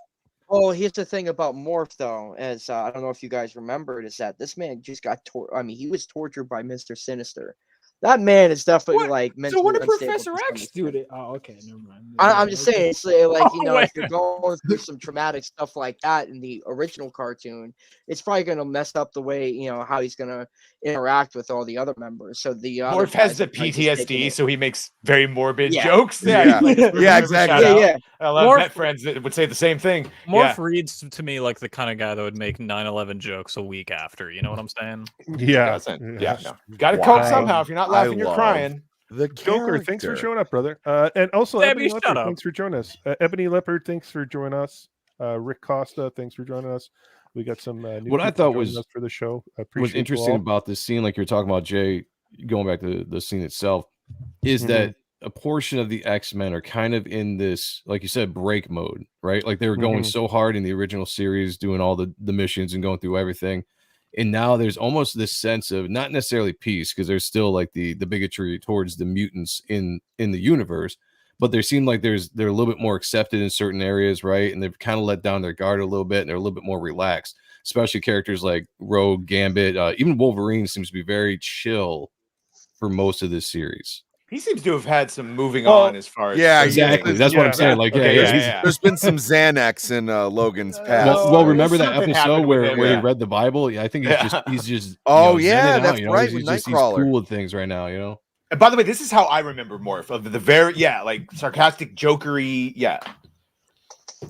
Oh, here's the thing about Morph, though, as I don't know if you guys remember it, is that this man just got he was tortured by Mr. Sinister. That man is definitely like mentally. So what did unstable Professor X do to? Oh, okay, never mind. I'm just saying, it's like if you're going through some traumatic stuff like that in the original cartoon, it's probably going to mess up the way how he's going to interact with all the other members. So the Morph has the PTSD, so he makes very morbid jokes. Exactly. Yeah. I love vet friends that would say the same thing. Morph reads to me like the kind of guy that would make 9/11 jokes a week after. You know what I'm saying? Yeah. No. Got to cope somehow. If you're not laughing, you're crying. The Joker, thanks for showing up, brother. And also, Ebony Leopard, thanks for joining us. Ebony Leopard, thanks for joining us. Rick Costa, thanks for joining us. We got some new what I thought was for the show. Was interesting about this scene, like you're talking about, Jay, going back to the scene itself, is that a portion of the X-Men are kind of in this, like you said, break mode, right? Like they were going so hard in the original series, doing all the missions and going through everything. And now there's almost this sense of not necessarily peace, because there's still like the bigotry towards the mutants in the universe, but they seem like they're a little bit more accepted in certain areas, right? And they've kind of let down their guard a little bit, and they're a little bit more relaxed. Especially characters like Rogue, Gambit, even Wolverine seems to be very chill for most of this series. He seems to have had some moving on as far as exactly. That's what I'm saying. Like, there's been some Xanax in Logan's past. Well, remember that episode where he read the Bible? Yeah, I think he's just that's right. He's cool with things right now, you know. And by the way, this is how I remember Morph of the very like sarcastic, jokery. Yeah,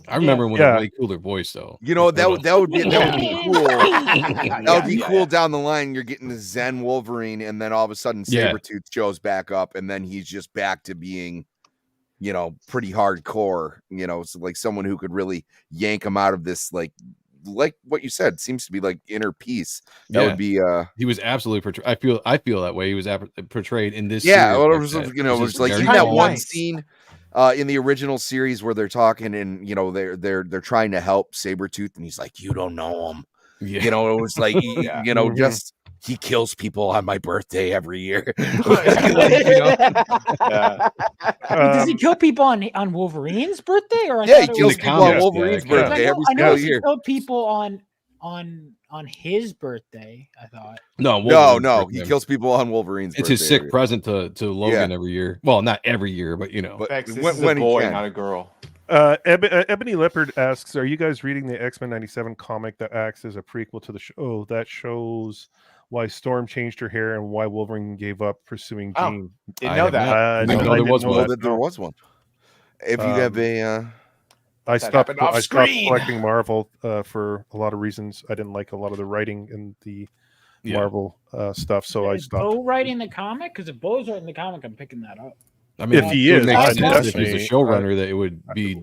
I remember when they really cool their voice though. You know that would be cool. That would be cool down the line. You're getting the Zen Wolverine, and then all of a sudden Sabretooth shows back up, and then he's just back to being, pretty hardcore. So like someone who could really yank him out of this like what you said seems to be like inner peace. That would be he was absolutely portrayed. I feel that way. He was portrayed in this. Yeah, well, it was like even that one scene in the original series where they're talking and they're trying to help Sabretooth, and he's like, you don't know him. It was like just he kills people on my birthday every year. Does he kill people on Wolverine's birthday? Or he kills people on Wolverine's birthday every single year. He killed people on his birthday, I thought. No, he kills people on Wolverine's birthday. It's his sick present to Logan every year. Well, not every year, but But this is a boy, not a girl. Ebony Leopard asks, are you guys reading the X-Men 97 comic that acts as a prequel to the show that shows why Storm changed her hair and why Wolverine gave up pursuing Jean? Didn't know that. I didn't know there was one. If you have I stopped collecting Marvel for a lot of reasons. I didn't like a lot of the writing in the Marvel stuff, so I stopped. Bo writing the comic? Because if Bo's writing the comic, I'm picking that up. I mean, if he is, if he's a showrunner, that it would be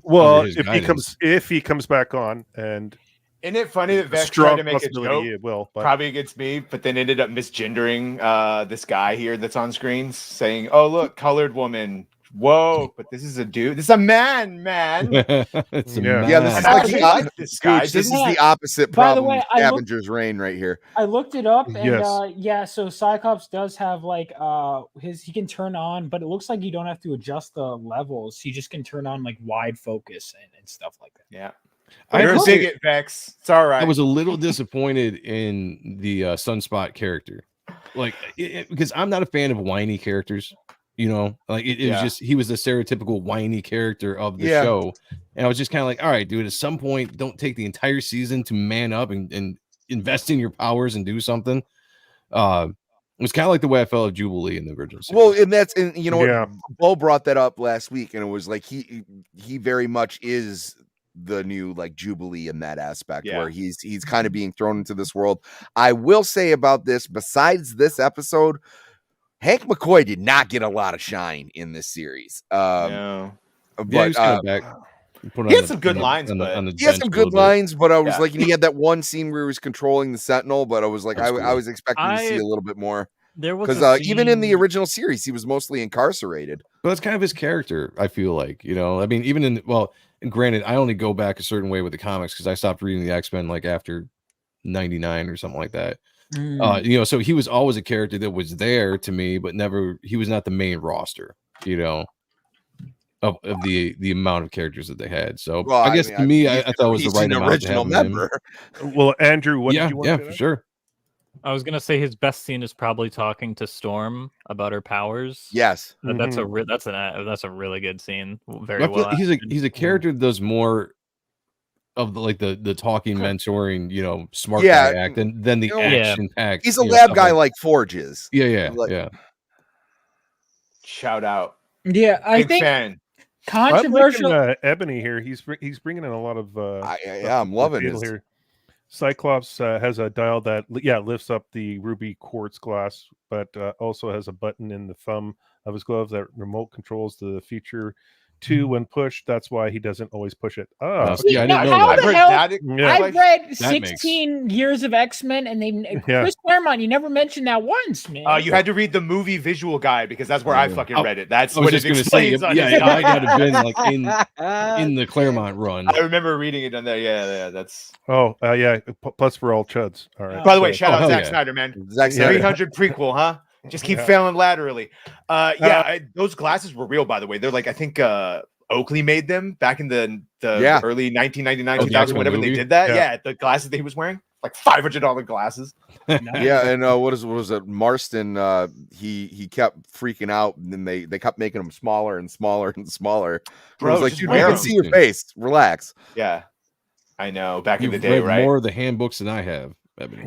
if he comes back on. And isn't it funny that Vex tried to make a joke, probably against me, but then ended up misgendering this guy here that's on screens, saying, "Oh, look, colored woman." Whoa, but this is a dude. This is a man. It's a man. This is like this is the opposite problem of Scavenger's Reign right here. I looked it up, and so Cyclops does have like he can turn on, but it looks like you don't have to adjust the levels. He just can turn on like wide focus and stuff like that. Yeah. You're a bigot, Vex. It's all right. I was a little disappointed in the Sunspot character, like because I'm not a fan of whiny characters. Like it was just he was the stereotypical whiny character of the show, and I was just kind of like, all right, dude. At some point, don't take the entire season to man up and invest in your powers and do something. It was kind of like the way I felt of Jubilee in the original series. Well, and Bo brought that up last week, and it was like he very much is the new like Jubilee in that aspect where he's kind of being thrown into this world. I will say about this, besides this episode, Hank McCoy did not get a lot of shine in this series. No. But he was coming back. He had some good lines, he had some good lines, but I was like, and he had that one scene where he was controlling the Sentinel, but I was like, I was expecting to see a little bit more. There was because even in the original series, he was mostly incarcerated. But that's kind of his character, I feel like. I mean, even and granted, I only go back a certain way with the comics because I stopped reading the X-Men like after 99 or something like that. So he was always a character that was there to me, but he was not the main roster, of the amount of characters that they had. So I guess to me, I thought it was the right amount original member. Well, Andrew, what did you want to for sure. I was gonna say his best scene is probably talking to Storm about her powers. Yes, that's a really good scene. Very well. He's a character that does more of the talking, mentoring, smart guy act than the action pack. He's a lab guy like Forges. Yeah. Shout out. Yeah, I think fan. Controversial. I'm liking, Ebony here. He's bringing in a lot of. I'm loving it here. Cyclops has a dial that lifts up the ruby quartz glass, but also has a button in the thumb of his glove that remote controls the feature 2 when pushed. That's why he doesn't always push it. Oh, I didn't know How that. the hell? Yeah. I've read That 16 years of X-Men, and they Chris Claremont, you never mentioned that once, man. You had to read the movie visual guide because that's where I fucking read it. That's I was what just it gonna say, explains on yeah, his it might not have been like in the Claremont run. I remember reading it on there. Yeah, that's. Oh, yeah. Plus for all chuds. All right. By the way, shout out hell Zack yeah. Snyder, man. Zack Snyder. 300 prequel, huh? Just keep failing laterally. Those glasses were real, by the way. They're like, I think Oakley made them back in the early 1999, 2000, whenever they did that. Yeah, the glasses that he was wearing, like $500 glasses. Yeah, and what was it? Marston, he kept freaking out, and then they kept making them smaller and smaller and smaller. Bro, I was like, just dude, wear you can them. see your face. Relax. Yeah, I know. Back You've in the day, read right? more of the handbooks than I have.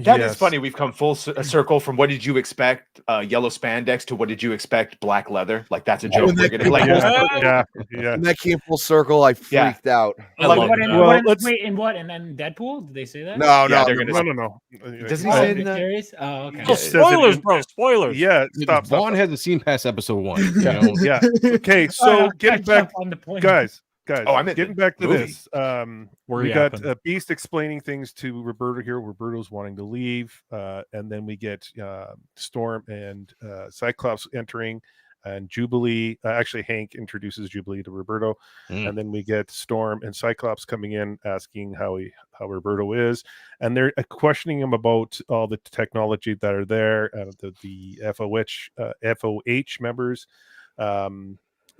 That is funny. We've come full circle from what did you expect yellow spandex to what did you expect black leather. Like that's a joke. We're gonna like yeah. When that came full circle, I freaked out. Wait, in what? And then Deadpool? Did they say that? No. Doesn't he say in the... Serious? Oh, okay. Oh, spoilers, bro. Spoilers. Yeah, stop. Vaughn hasn't seen past episode 1. Yeah. Okay, so getting back, on the point. guys. Oh, I meant getting back to movie. this. We got Beast explaining things to Roberto here. Roberto's wanting to leave, and then we get Storm and Cyclops entering, and Jubilee. Actually, Hank introduces Jubilee to Roberto, and then we get Storm and Cyclops coming in, asking how Roberto is, and they're questioning him about all the technology that are there, the FOH members.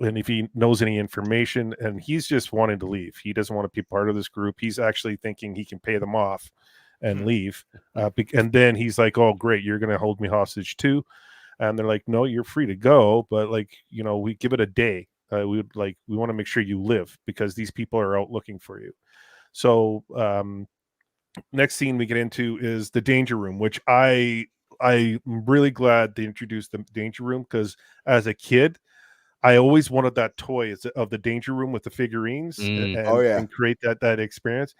And if he knows any information, and he's just wanting to leave. He doesn't want to be part of this group. He's actually thinking he can pay them off and leave. And then he's like, oh, great, you're going to hold me hostage too. And they're like, no, you're free to go. But we give it a day. We want to make sure you live because these people are out looking for you. So next scene we get into is the Danger Room, which I'm really glad they introduced the Danger Room because as a kid, I always wanted that toy of the Danger Room with the figurines and create that experience.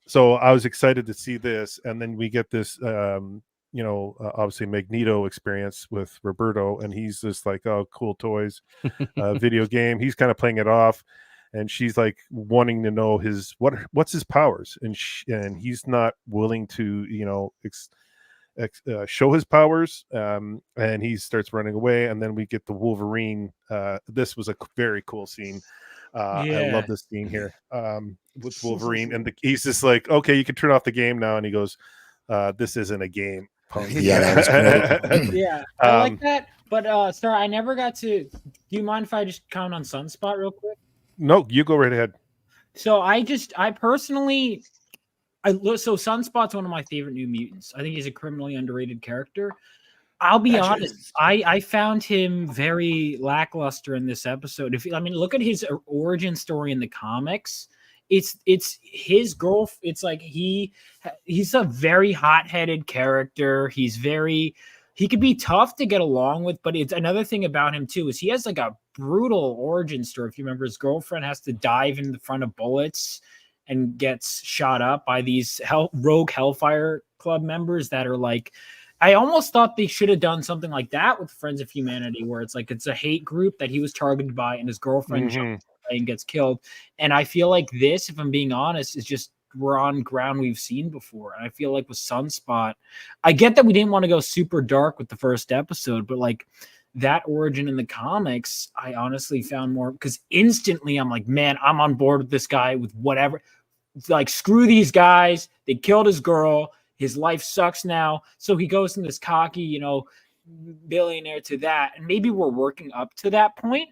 So I was excited to see this. And then we get this, obviously Magneto experience with Roberto. And he's just like, oh, cool toys, video game. He's kind of playing it off. And she's like wanting to know what's his powers. And he's not willing to, show his powers, and he starts running away, and then we get the Wolverine. This was a very cool scene. I love this scene here with Wolverine, and he's just like, okay, you can turn off the game now, and he goes, this isn't a game, punk. That was cool. Yeah, I like that, but sir, I never got to. Do you mind if I just comment on Sunspot real quick? No, you go right ahead. So I personally, so Sunspot's one of my favorite New Mutants. I think he's a criminally underrated character. I'll be honest, I found him very lackluster in this episode. Look at his origin story in the comics. It's his girl. It's like he's a very hot-headed character. He could be tough to get along with, but it's another thing about him too is he has like a brutal origin story. If you remember, his girlfriend has to dive in the front of bullets and gets shot up by these rogue Hellfire Club members that are like, I almost thought they should have done something like that with Friends of Humanity, where it's like it's a hate group that he was targeted by, and his girlfriend jumps away and gets killed. And I feel like this, if I'm being honest, is just we're on ground we've seen before. And I feel like with Sunspot, I get that we didn't want to go super dark with the first episode, but like that origin in the comics, I honestly found more, because instantly I'm like, man, I'm on board with this guy with whatever. Like, screw these guys. They killed his girl. His life sucks now. So he goes from this cocky, billionaire to that. And maybe we're working up to that point.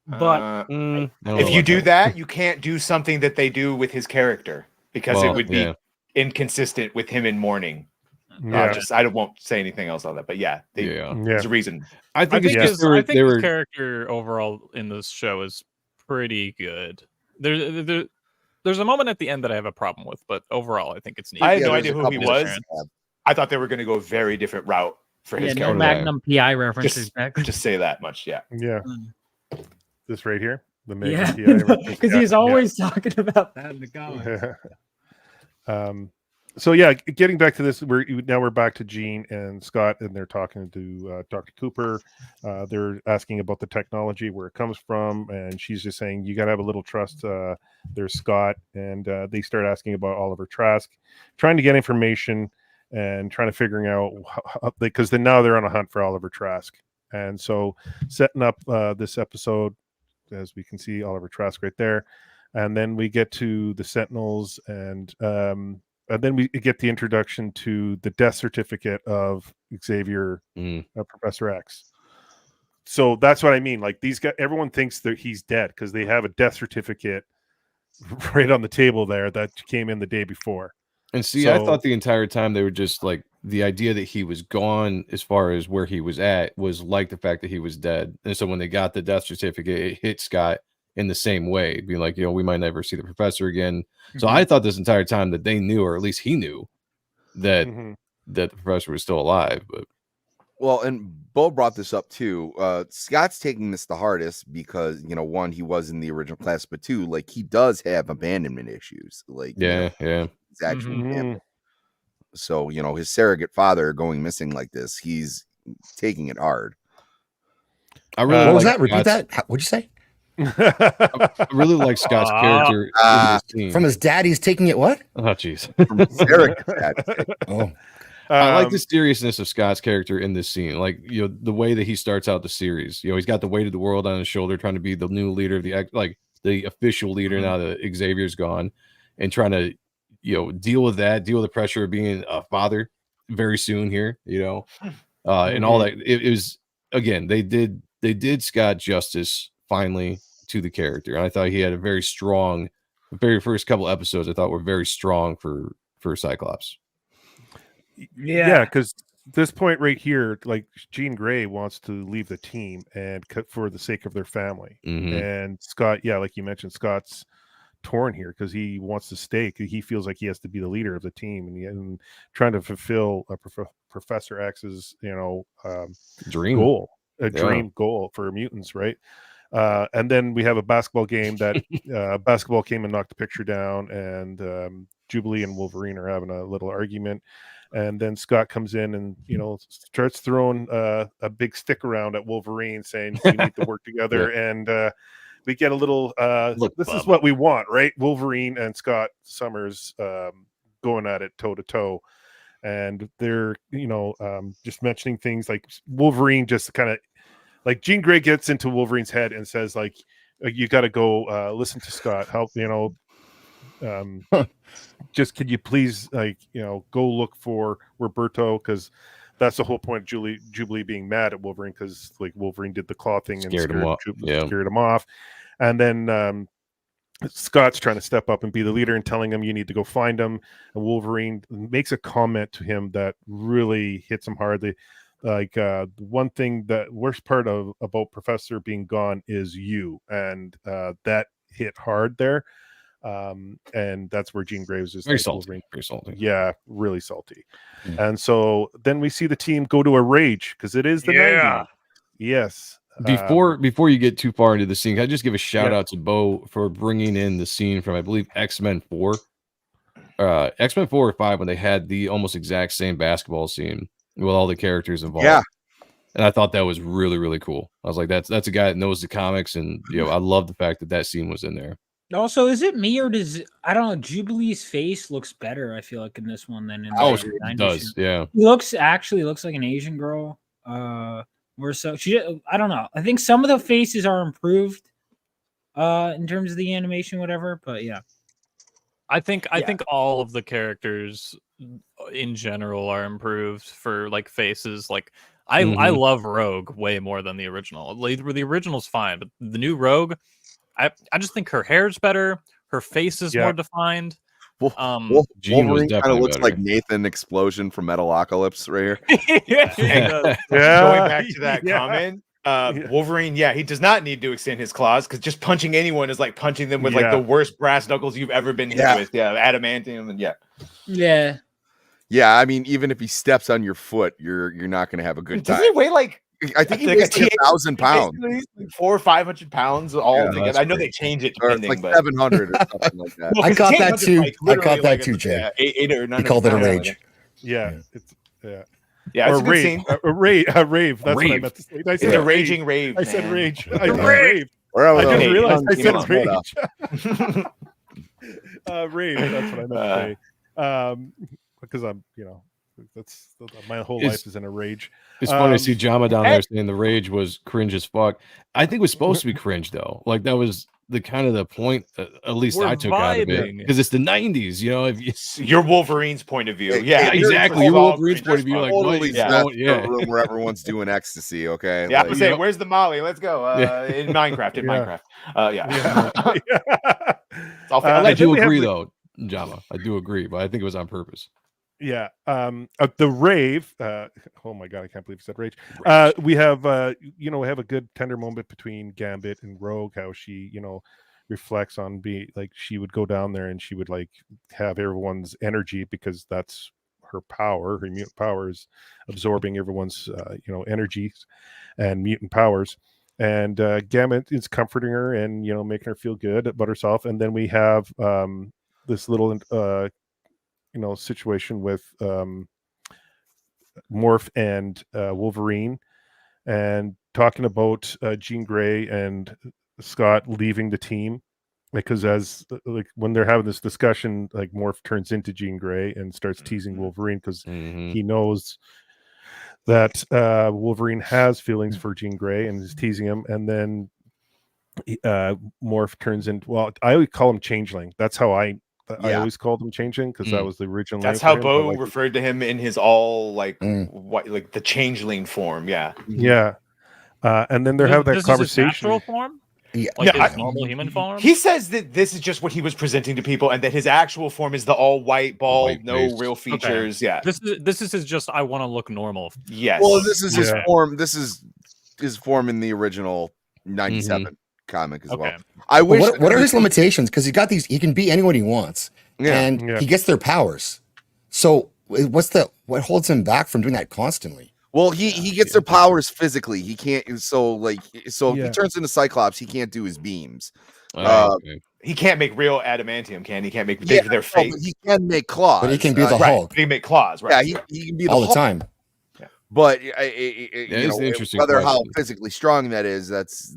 But if you do that, you can't do something that they do with his character, because it would be inconsistent with him in mourning. I won't say anything else on that. But there's a reason. I think his character overall in this show is pretty good. There's a moment at the end that I have a problem with, but overall, I think it's neat. I had no idea who he was. I thought they were going to go a very different route for his character. Magnum PI references. Just say that much, yeah. This right here, the Magnum PI, because he's always talking about that in the comics. So yeah, getting back to this, we're back to Jean and Scott, and they're talking to Dr. Cooper. They're asking about the technology, where it comes from, and she's just saying you got to have a little trust. There's Scott, and they start asking about Oliver Trask, trying to get information and trying to figuring out because then now they're on a hunt for Oliver Trask, and so setting up this episode, as we can see Oliver Trask right there, and then we get to the Sentinels and then we get the introduction to the death certificate of Xavier, Professor X. So that's what I mean. Like these guys, everyone thinks that he's dead because they have a death certificate right on the table there that came in the day before. And see, I thought the entire time they were just like the idea that he was gone as far as where he was at was like the fact that he was dead. And so when they got the death certificate, it hit Scott in the same way, being like, we might never see the professor again. So I thought this entire time that they knew, or at least he knew, that that the professor was still alive. But well, and Bo brought this up too. Scott's taking this the hardest because one, he was in the original class, but two, like he does have abandonment issues. Like yeah, he's actually abandoned. So his surrogate father going missing like this, he's taking it hard. I really what was that? Repeat that. What'd you say? I really like Scott's character in this scene. From his dad, he's taking it what? Oh, jeez. Oh. I like the seriousness of Scott's character in this scene. Like, the way that he starts out the series. He's got the weight of the world on his shoulder, trying to be the new leader of the official leader now that Xavier's gone, and trying to, deal with the pressure of being a father very soon here, and all that. It was, again, they did Scott justice finally to the character, and I thought he had a very strong, the very first couple episodes I thought were very strong for Cyclops. Yeah, because this point right here, like Jean Grey wants to leave the team and for the sake of their family, and Scott, like you mentioned, Scott's torn here because he wants to stay. He feels like he has to be the leader of the team, and Mm-hmm. trying to fulfill Professor X's dream goal, dream goal for mutants, right? And then we have a basketball game that basketball came and knocked the picture down, and Jubilee and Wolverine are having a little argument, and then Scott comes in and starts throwing a big stick around at Wolverine, saying we need to work together. And we get a little this is what we want, right? Wolverine and Scott Summers going at it toe to toe, and they're just mentioning things like Wolverine just kind of like Jean Grey gets into Wolverine's head and says like, you got to go listen to Scott, help, just could you please go look for Roberto, because that's the whole point of Jubilee being mad at Wolverine, because like Wolverine did the claw thing and scared him off. And then Scott's trying to step up and be the leader and telling him you need to go find him, and Wolverine makes a comment to him that really hits him hard. The one thing, that worst part about Professor being gone is you, and that hit hard there. And that's where Jean Grey was just very salty. Yeah, really salty. And so then we see the team go to a rage because it is the 90s. Yes. Before you get too far into the scene, can I just give a shout out to Bo for bringing in the scene from, I believe, X-Men 4. X-Men 4 or 5, when they had the almost exact same basketball scene with all the characters involved. Yeah. And I thought that was really, really cool. I was like, that's a guy that knows the comics, and I love the fact that scene was in there. Also, is it me, or I don't know, Jubilee's face looks better, I feel like, in this one than in the 90s. It does, yeah. He looks like an Asian girl. Or so I don't know. I think some of the faces are improved in terms of the animation, whatever, but yeah. I think all of the characters in general are improved for like faces. Like I love Rogue way more than the original. The original's fine, but the new Rogue, I just think her hair's better, her face is more defined. Wolverine kind of looks like Nathan Explosion from Metalocalypse right here. Going back to that comment, Wolverine, he does not need to extend his claws, because just punching anyone is like punching them with like the worst brass knuckles you've ever been hit with. Adamantium, and I mean, even if he steps on your foot, you're not going to have a good time. Does he weigh like I think he weighs like 1,000 pounds, like 400 or 500 pounds all together. I know they change it depending, like but 700 or something like that. Well, I got that too. I got that too, Jay. Yeah, 8 or 9. He called it a rage. Yeah, it's Yeah, it's or a good scene. a rave. That's what I meant to say. I said It's a raging rave. I said rage. I said rave. I didn't realize I said rage. Rave. That's what I meant to say. Because I'm, that's my whole life is in a rage. It's funny to see Jama down there saying the rage was cringe as fuck. I think it was supposed to be cringe though. Like that was the kind of the point. At least I took out of it because it's the 90s. If your Wolverine's point of view, exactly. Your Wolverine's point of view, like totally the room where everyone's doing ecstasy. Okay, yeah. I'm saying, where's the Molly? Let's go. In Minecraft. Minecraft. I do agree though, Jama. I do agree, but I think it was on purpose. Yeah. The rave. Oh my god, I can't believe you said rage. We have we have a good tender moment between Gambit and Rogue, how she, reflects on she would go down there and she would like have everyone's energy because that's her power, her mutant powers, absorbing everyone's energies and mutant powers. And Gambit is comforting her and making her feel good about herself. And then we have this little situation with Morph and Wolverine, and talking about Jean Grey and Scott leaving the team, because when they're having this discussion, like Morph turns into Jean Grey and starts teasing Wolverine because he knows that Wolverine has feelings for Jean Grey and is teasing him, and then Morph turns into, well, I always call him Changeling. That's how I always called him Changeling because that was the original. That's how Bo referred to him in his all like the Changeling form. Yeah. And then they're having that conversation. His natural form? Yeah, his normal human form. He says that this is just what he was presenting to people, and that his actual form is the all white, bald, no real features. Okay. Yeah, this is his just I want to look normal. Yes. Well, this is his form. This is his form in the original '97 comic as well. I wish. What are his limitations? Because he can be anyone he wants, and he gets their powers. So what holds him back from doing that constantly? Well, he gets their powers physically. He can't. So if he turns into Cyclops, he can't do his beams. He can't make real adamantium, can he? Can't make their face. He can make claws. But he can be the Hulk. He can make claws, right? Yeah, he can be all the the time. Yeah. But whether how physically strong that is, that's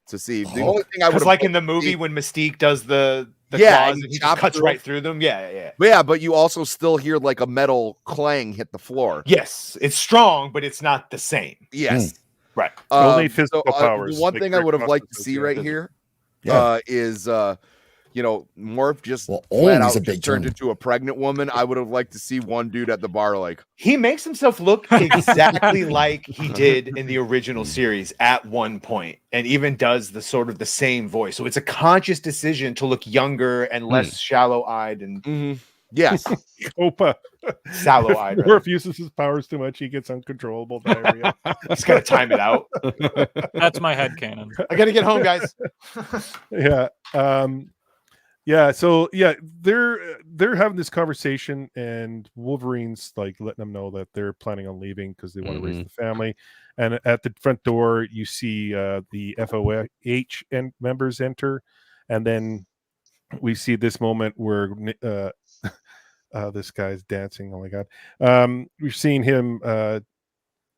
to see. The only thing I would like in the movie when Mystique does the claws, and he just cuts right through them. But you also still hear like a metal clang hit the floor. Yes, it's strong, but it's not the same. Yes, right. Only physical powers. The one thing I would have liked to see right here is Morph just flat out turned into a pregnant woman. I would have liked to see one dude at the bar like he makes himself look exactly like he did in the original series at one point, and even does the sort of the same voice. So it's a conscious decision to look younger and less shallow-eyed and yes, Opa. Sallow-eyed. Morph uses his powers too much. He gets uncontrollable diarrhea. He's got to time it out. That's my headcanon. I got to get home, guys. So they're having this conversation, and Wolverine's like letting them know that they're planning on leaving because they want to raise the family. And at the front door, you see the FOH members enter, and then we see this moment where this guy's dancing. Oh my god! We've seen him,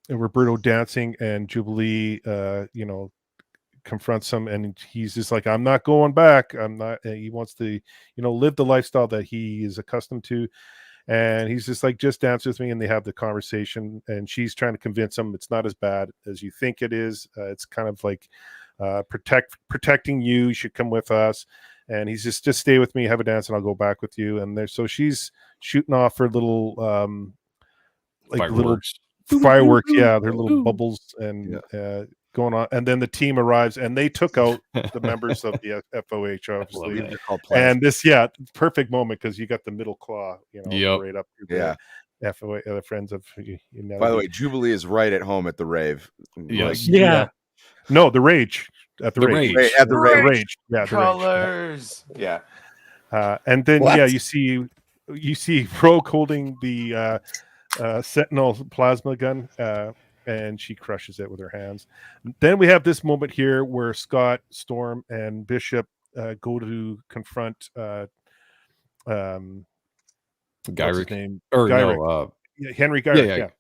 Roberto dancing, and Jubilee, confronts him, and he's just like, I'm not going back. I'm not. He wants to live the lifestyle that he is accustomed to, and he's just like, just dance with me. And they have the conversation, and she's trying to convince him it's not as bad as you think it is. It's kind of like protecting you. You should come with us. And he's just stay with me, have a dance, and I'll go back with you. And so she's shooting off her little fireworks, their little bubbles and going on. And then the team arrives, and they took out the members of the FOH, obviously. And this, perfect moment because you got the middle claw, right up through the FOH, the friends of. By the way, Jubilee is right at home at the rave. Yes. No, the rage. At the rage. At the rage. Yeah, colors. Yeah. And then you see Rogue holding the Sentinel plasma gun, and she crushes it with her hands. Then we have this moment here where Scott, Storm, and Bishop go to confront what's his name? Or Henry Gyrick.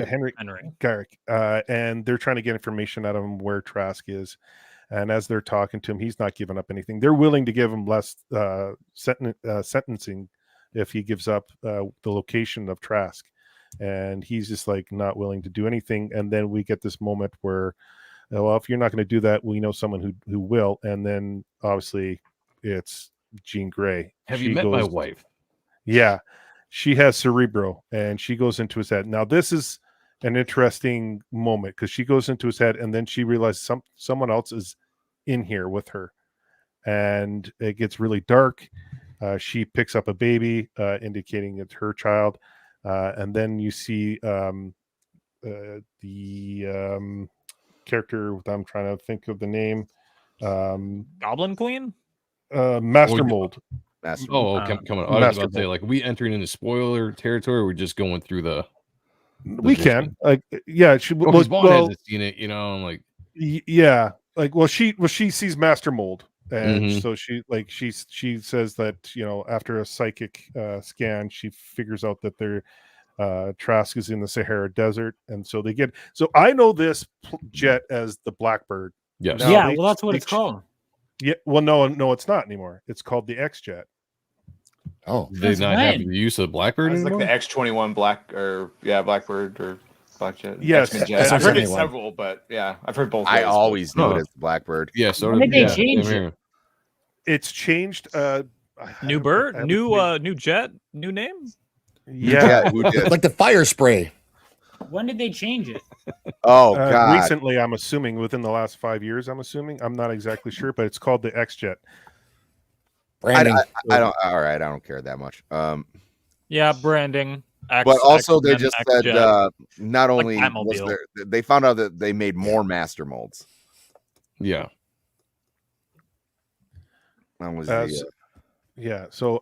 Henry Gyrick. And they're trying to get information out of him where Trask is. And as they're talking to him, he's not giving up anything. They're willing to give him less sentencing if he gives up the location of Trask. And he's just like not willing to do anything. And then we get this moment where, well, if you're not going to do that, we know someone who will. And then obviously it's Jean Grey. Have you met my wife? Yeah. She has Cerebro, and she goes into his head. Now, this is an interesting moment because she goes into his head, and then she realizes someone else is in here with her. And it gets really dark. She picks up a baby, indicating it's her child. And then you see the character, I'm trying to think of the name. Goblin Queen? Master Mold. Coming on. I was about to say, like, we entering into spoiler territory, or we're just going through the we can. Like, yeah, Vaughn hasn't seen it, you know, I'm like, yeah. Like, she sees Master Mold. And so she says that, you know, after a psychic scan, she figures out that their Trask is in the Sahara Desert, and so they get. So I know this jet as the Blackbird. Yes. Now, well, that's what it's called. Yeah. Well, no, it's not anymore. It's called the X Jet. Oh, they not have the use of Blackbird it's anymore? like the X-21 Blackbird or Black Jet. Yes, I've heard it several, but yeah, I've heard both. I always know it as the Blackbird. Yeah, so when did they change it? It's changed. New bird, new jet, new name. Yeah, like the fire spray. When did they change it? Oh God! Recently, I'm assuming within the last 5 years. I'm not exactly sure, but it's called the X Jet. Branding. I don't. All right, I don't care that much. Yeah, branding. But also, they just said not only they found out that they made more master molds. Yeah. That was yeah. So,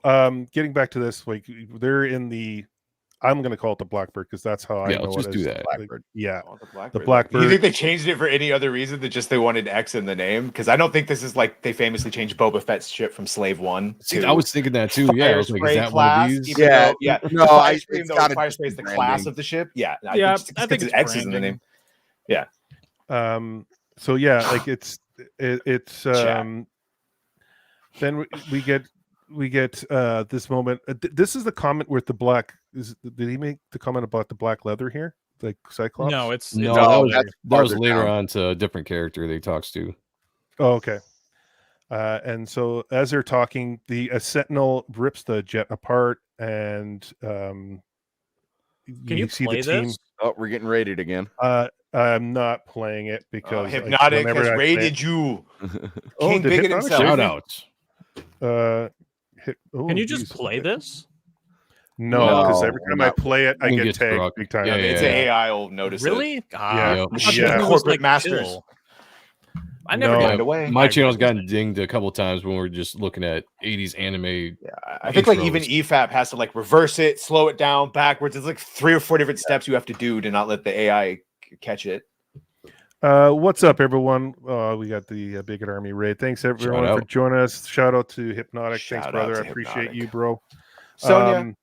getting back to this, like they're in the. I'm going to call it the Blackbird because that's how I know let's just it do is. that. Blackbird. Yeah, the Blackbird. Do you think they changed it for any other reason than just they wanted X in the name? Because I don't think this is like they famously changed Boba Fett's ship from Slave One. See, I was thinking that too. Yeah, I was like, is that class, one of these? Yeah. No, Fire Spray is the class of the ship. Yeah, I think it's X is in the name. Yeah. So yeah, like it's then we get this moment. This is the comment with the black. Did he make the comment about the black leather here, like Cyclops? No, that was later on to a different character they talks to. Oh, okay. And so as they're talking, a Sentinel rips the jet apart, and can you see play the team. this? Oh, we're getting rated again. I'm not playing it because Hypnotic has raided you. King bigger than himself. Shout outs. Can you just play this? No, because every time I play it, I get tagged big time. It's an AI will notice really? it. Yeah. Corporate masters. I never got away. My channel's gotten dinged a couple times when we're just looking at 80s anime. Yeah, I think like even EFAP has to like reverse it, slow it down, backwards. There's like 3 or 4 different steps you have to do to not let the AI catch it. What's up, everyone? We got the Bigot Army raid. Thanks everyone for joining us. Shout out to Hypnotic. Thanks, brother. I appreciate you, bro. Sonia.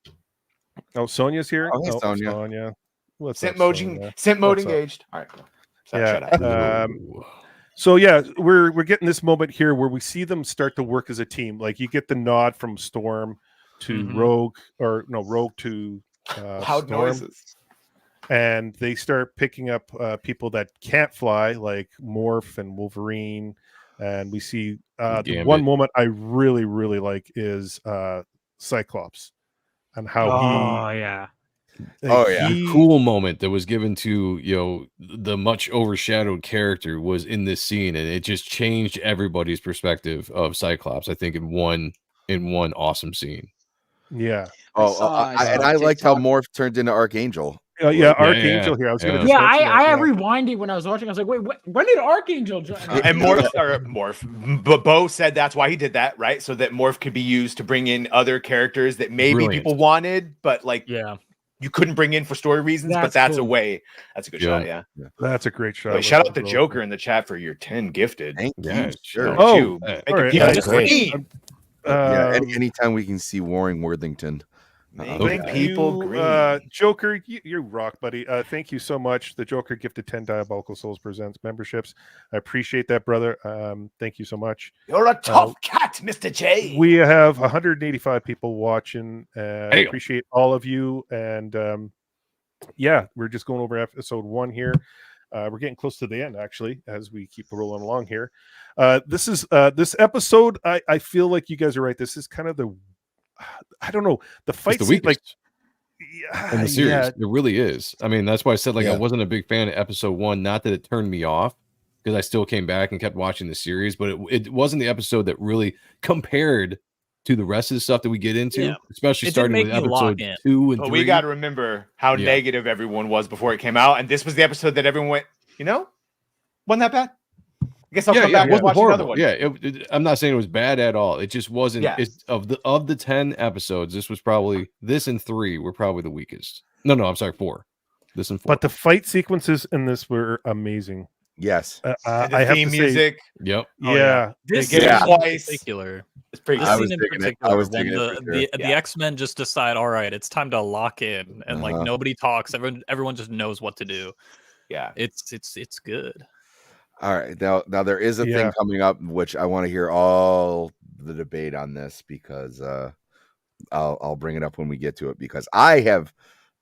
Sonia's here. Oh, hey, Sonia. Sonia. What's Scent up, mode, Sonia? scent mode engaged. All right. Yeah. So yeah, we're getting this moment here where we see them start to work as a team. Like you get the nod from Storm to Rogue, or no, Rogue to loud Storm. noises. And they start picking up people that can't fly, like Morph and Wolverine. And we see the one moment I really, really like is Cyclops and how the cool moment that was given to, you know, the much overshadowed character was in this scene, and it just changed everybody's perspective of Cyclops, I think, in one awesome scene. Yeah. I liked how Morph turned into Archangel. Archangel here. I was going to. I rewinded when I was watching. I was like, wait, when did Archangel join? And Morph, but Bo said that's why he did that, right? So that Morph could be used to bring in other characters that maybe people wanted, but like, you couldn't bring in for story reasons, but that's cool. That's a good shot. Yeah. That's a great shot. Wait, shout out to Joker in the chat for your 10 gifted. Thank Yeah, you. Sure. Oh, all right. Anytime we can see Warring Worthington. Making people green. Joker, you rock, buddy. Thank you so much. The Joker gifted 10 Diabolical Souls Presents memberships. I appreciate that, brother. Thank you so much. You're a tough cat, Mr. J. We have 185 people watching. I appreciate all of you. And we're just going over episode 1 here. We're getting close to the end, actually, as we keep rolling along here. This episode. I feel like you guys are right. This is kind of I don't know, the fight scene, like in the series. It really is. I mean, that's why I said I wasn't a big fan of episode 1. Not that it turned me off, because I still came back and kept watching the series, but it wasn't the episode that really compared to the rest of the stuff that we get into, especially starting with episode 2 and 3. We got to remember how negative everyone was before it came out, and this was the episode that everyone went, wasn't that bad? I guess I'll come back and watch another one. Yeah, I'm not saying it was bad at all. It just wasn't. Of the 10 episodes, this and 3 were probably the weakest. No, I'm sorry, 4. This and 4. But the fight sequences in this were amazing. Yes. I have to music. Say, yep. This is twice. Particular. It's pretty. I was digging it. The X-Men just decide, all right, it's time to lock in, and nobody talks. Everyone just knows what to do. Yeah, it's good. All right, now there is a thing coming up, which I want to hear all the debate on this, because I'll bring it up when we get to it, because I have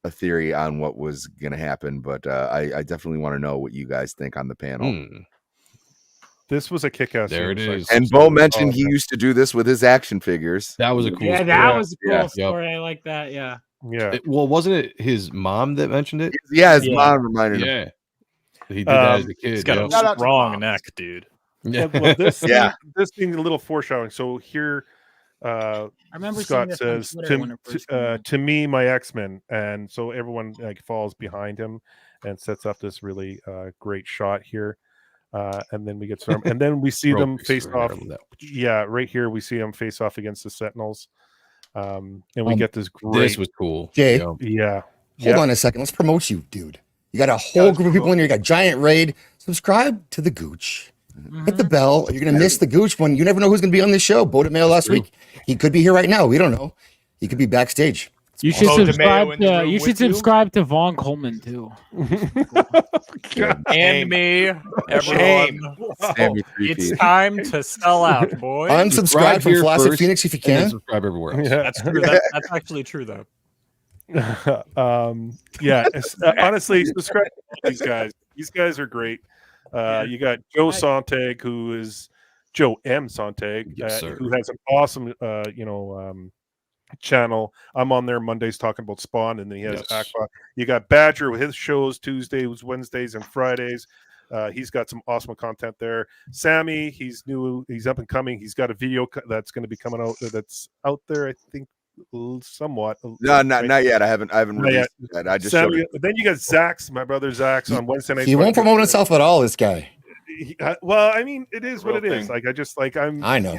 a theory on what was going to happen, but I definitely want to know what you guys think on the panel. This was a kick-ass. There it is. And Bo mentioned he used to do this with his action figures. That was a cool story. That was a cool story. I like that. Yeah. Well, wasn't it his mom that mentioned it? Yeah, his mom reminded him. Yeah. He did that as a kid. He's got a strong neck, dude. Yeah. Well, this being a little foreshadowing. So here, I remember Scott says to me, my X-Men, and so everyone falls behind him and sets up this really great shot here. And then we get Storm, and then we see them face off. Yeah, right here we see them face off against the Sentinels, and we get this great. This was cool. Jay, hold on a second. Let's promote you, dude. You got a whole group of people in here. You got Giant Raid. Subscribe to the Gooch. Hit the bell. You're gonna miss the Gooch one. You never know who's gonna be on this show. Bo DeMayo last week. He could be here right now. We don't know. He could be backstage. You should subscribe. You should subscribe to Vaughn Coleman too. And me, everyone. It's time to sell out, boy. Unsubscribe from Flaccid Phoenix if you can. Subscribe everywhere else. That's true. That's actually true, though. Honestly, subscribe to these guys. These guys are great. You got Joe Sontag, who is Joe M. Sontag, who has an awesome channel. I'm on there Mondays talking about Spawn, and then he has Aqua. You got Badger with his shows Tuesdays, Wednesdays, and Fridays. He's got some awesome content there. Sammy, he's new, he's up and coming. He's got a video that's going to be coming out that's out there, I think, somewhat. No, not yet. I haven't released it yet. I just Sammy, showed it. Then you got Zaxx, my brother Zaxx, on Wednesday night. He won't promote himself at all, this guy. Well, I mean, it is what it is. Like, I know.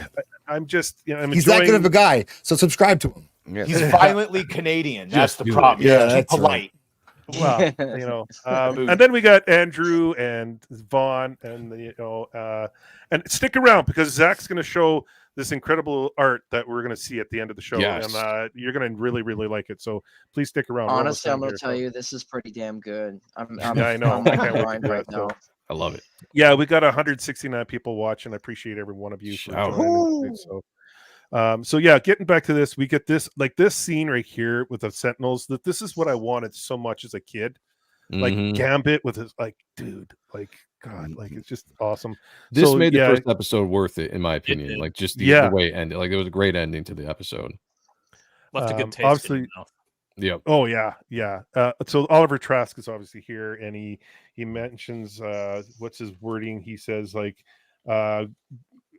I'm just, I'm he's that good of a guy, so subscribe to him. Yes. He's violently Canadian. That's the problem. Yeah, that's polite. Right. Well, and then we got Andrew and Vaughn, and and stick around, because Zach's going to show this incredible art that we're going to see at the end of the show, and you're going to really, really like it. So please stick around. Honestly, I'm going to tell you, this is pretty damn good. I know. I can't wait right now. I love it. Yeah, we got 169 people watching. I appreciate every one of you for joining. So getting back to this, we get this scene right here with the Sentinels. That this is what I wanted so much as a kid, like Gambit with his dude, God, it's just awesome. This made the first episode worth it, in my opinion. Like just the way it ended. Like it was a great ending to the episode. Left a good taste. Obviously, in your mouth. Yeah. Oh yeah. So Oliver Trask is obviously here, and he mentions what's his wording? He says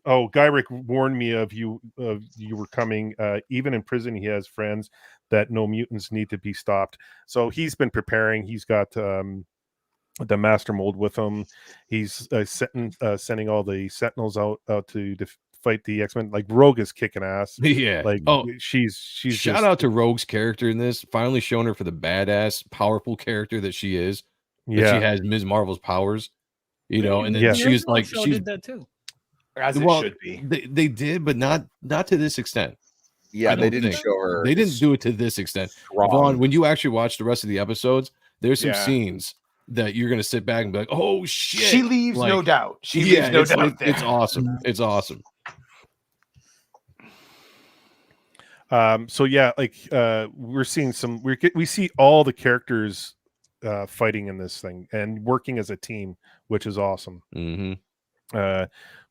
Gyrick warned me of you were coming. Even in prison, he has friends that no mutants need to be stopped. So he's been preparing. He's got the Master Mold with him. He's sending all the Sentinels out to fight the X-Men. Like Rogue is kicking ass. Yeah. Like she's shout out to Rogue's character in this. Finally showing her for the badass, powerful character that she is. That she has Ms. Marvel's powers. You know, and then she was like, she did that too. As it should be. They did, but not to this extent. Yeah, they didn't show her. They didn't do it to this extent. Vaughn, when you actually watch the rest of the episodes, there's some scenes that you're gonna sit back and be like, "Oh shit!" She leaves no doubt. She leaves no doubt. It's awesome. It's awesome. So yeah, like we're seeing some. We see all the characters fighting in this thing and working as a team, which is awesome.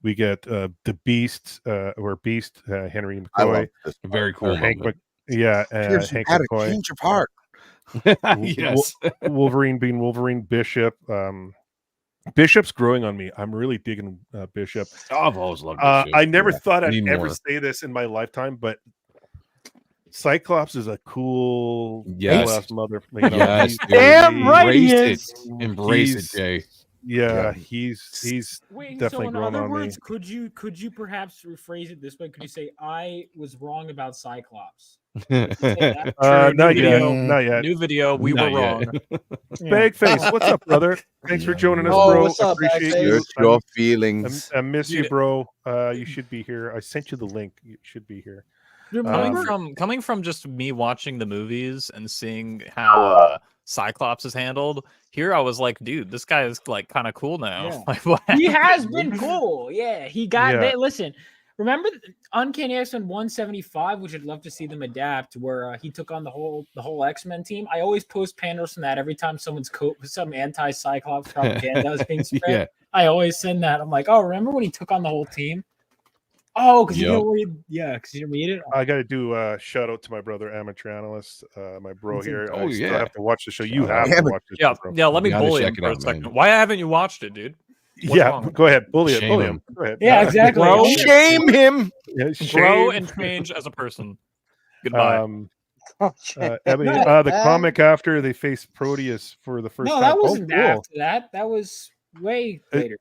We get the Beast or Beast Henry McCoy. Very cool. Hank Hank McCoy. Change your part. Yes. Wolverine being Wolverine. Bishop. Bishop's growing on me. I'm really digging Bishop. I've always loved Bishop. I never thought I'd ever say this in my lifetime, but Cyclops is a cool mother. You know, yes, damn right he is. Embrace it, Jay. Yeah, he's definitely grown on me. Could you perhaps rephrase it this way? Could you say I was wrong about Cyclops? Not yet. New video. We were wrong. Bagface, what's up, brother? Thanks for joining us, bro. What's up, Appreciate you. Your feelings. I miss you, bro. You should be here. I sent you the link. You should be here. Coming from just me watching the movies and seeing how Cyclops is handled, here I was like, dude, this guy is like kind of cool now. Yeah. Like, what? He has been cool. Yeah, he got. Listen, remember Uncanny X-Men 175, which I'd love to see them adapt, where he took on the whole X-Men team. I always post panels from that every time some anti-Cyclops propaganda is being spread. I always send that. I'm like, oh, remember when he took on the whole team? Oh, because you didn't read. Yeah, because you didn't read it. I got to do a shout out to my brother, amateur analyst, my bro here. Oh, I have to watch the show. You have to watch this. Yeah. Let me bully him for a second. Man. Why haven't you watched it, dude? Go ahead, bully him. Go ahead. Yeah, exactly. Shame him. Grow and change as a person. Goodbye. Ebony, the comic after they faced Proteus for the first time. No, that wasn't after that. That was way later.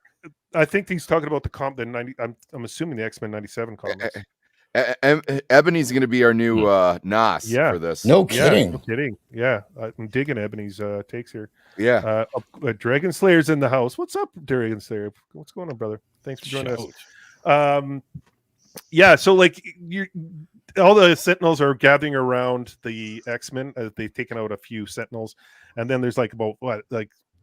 I think he's talking about the 90. I'm assuming the X-Men 97 comics. Ebony's going to be our new Nas for this. No kidding. No kidding. Yeah, I'm digging Ebony's takes here. Yeah. Dragon Slayer's in the house. What's up, Dragon Slayer? What's going on, brother? Thanks for joining us. So like all the Sentinels are gathering around the X-Men. They've taken out a few Sentinels, and then there's like about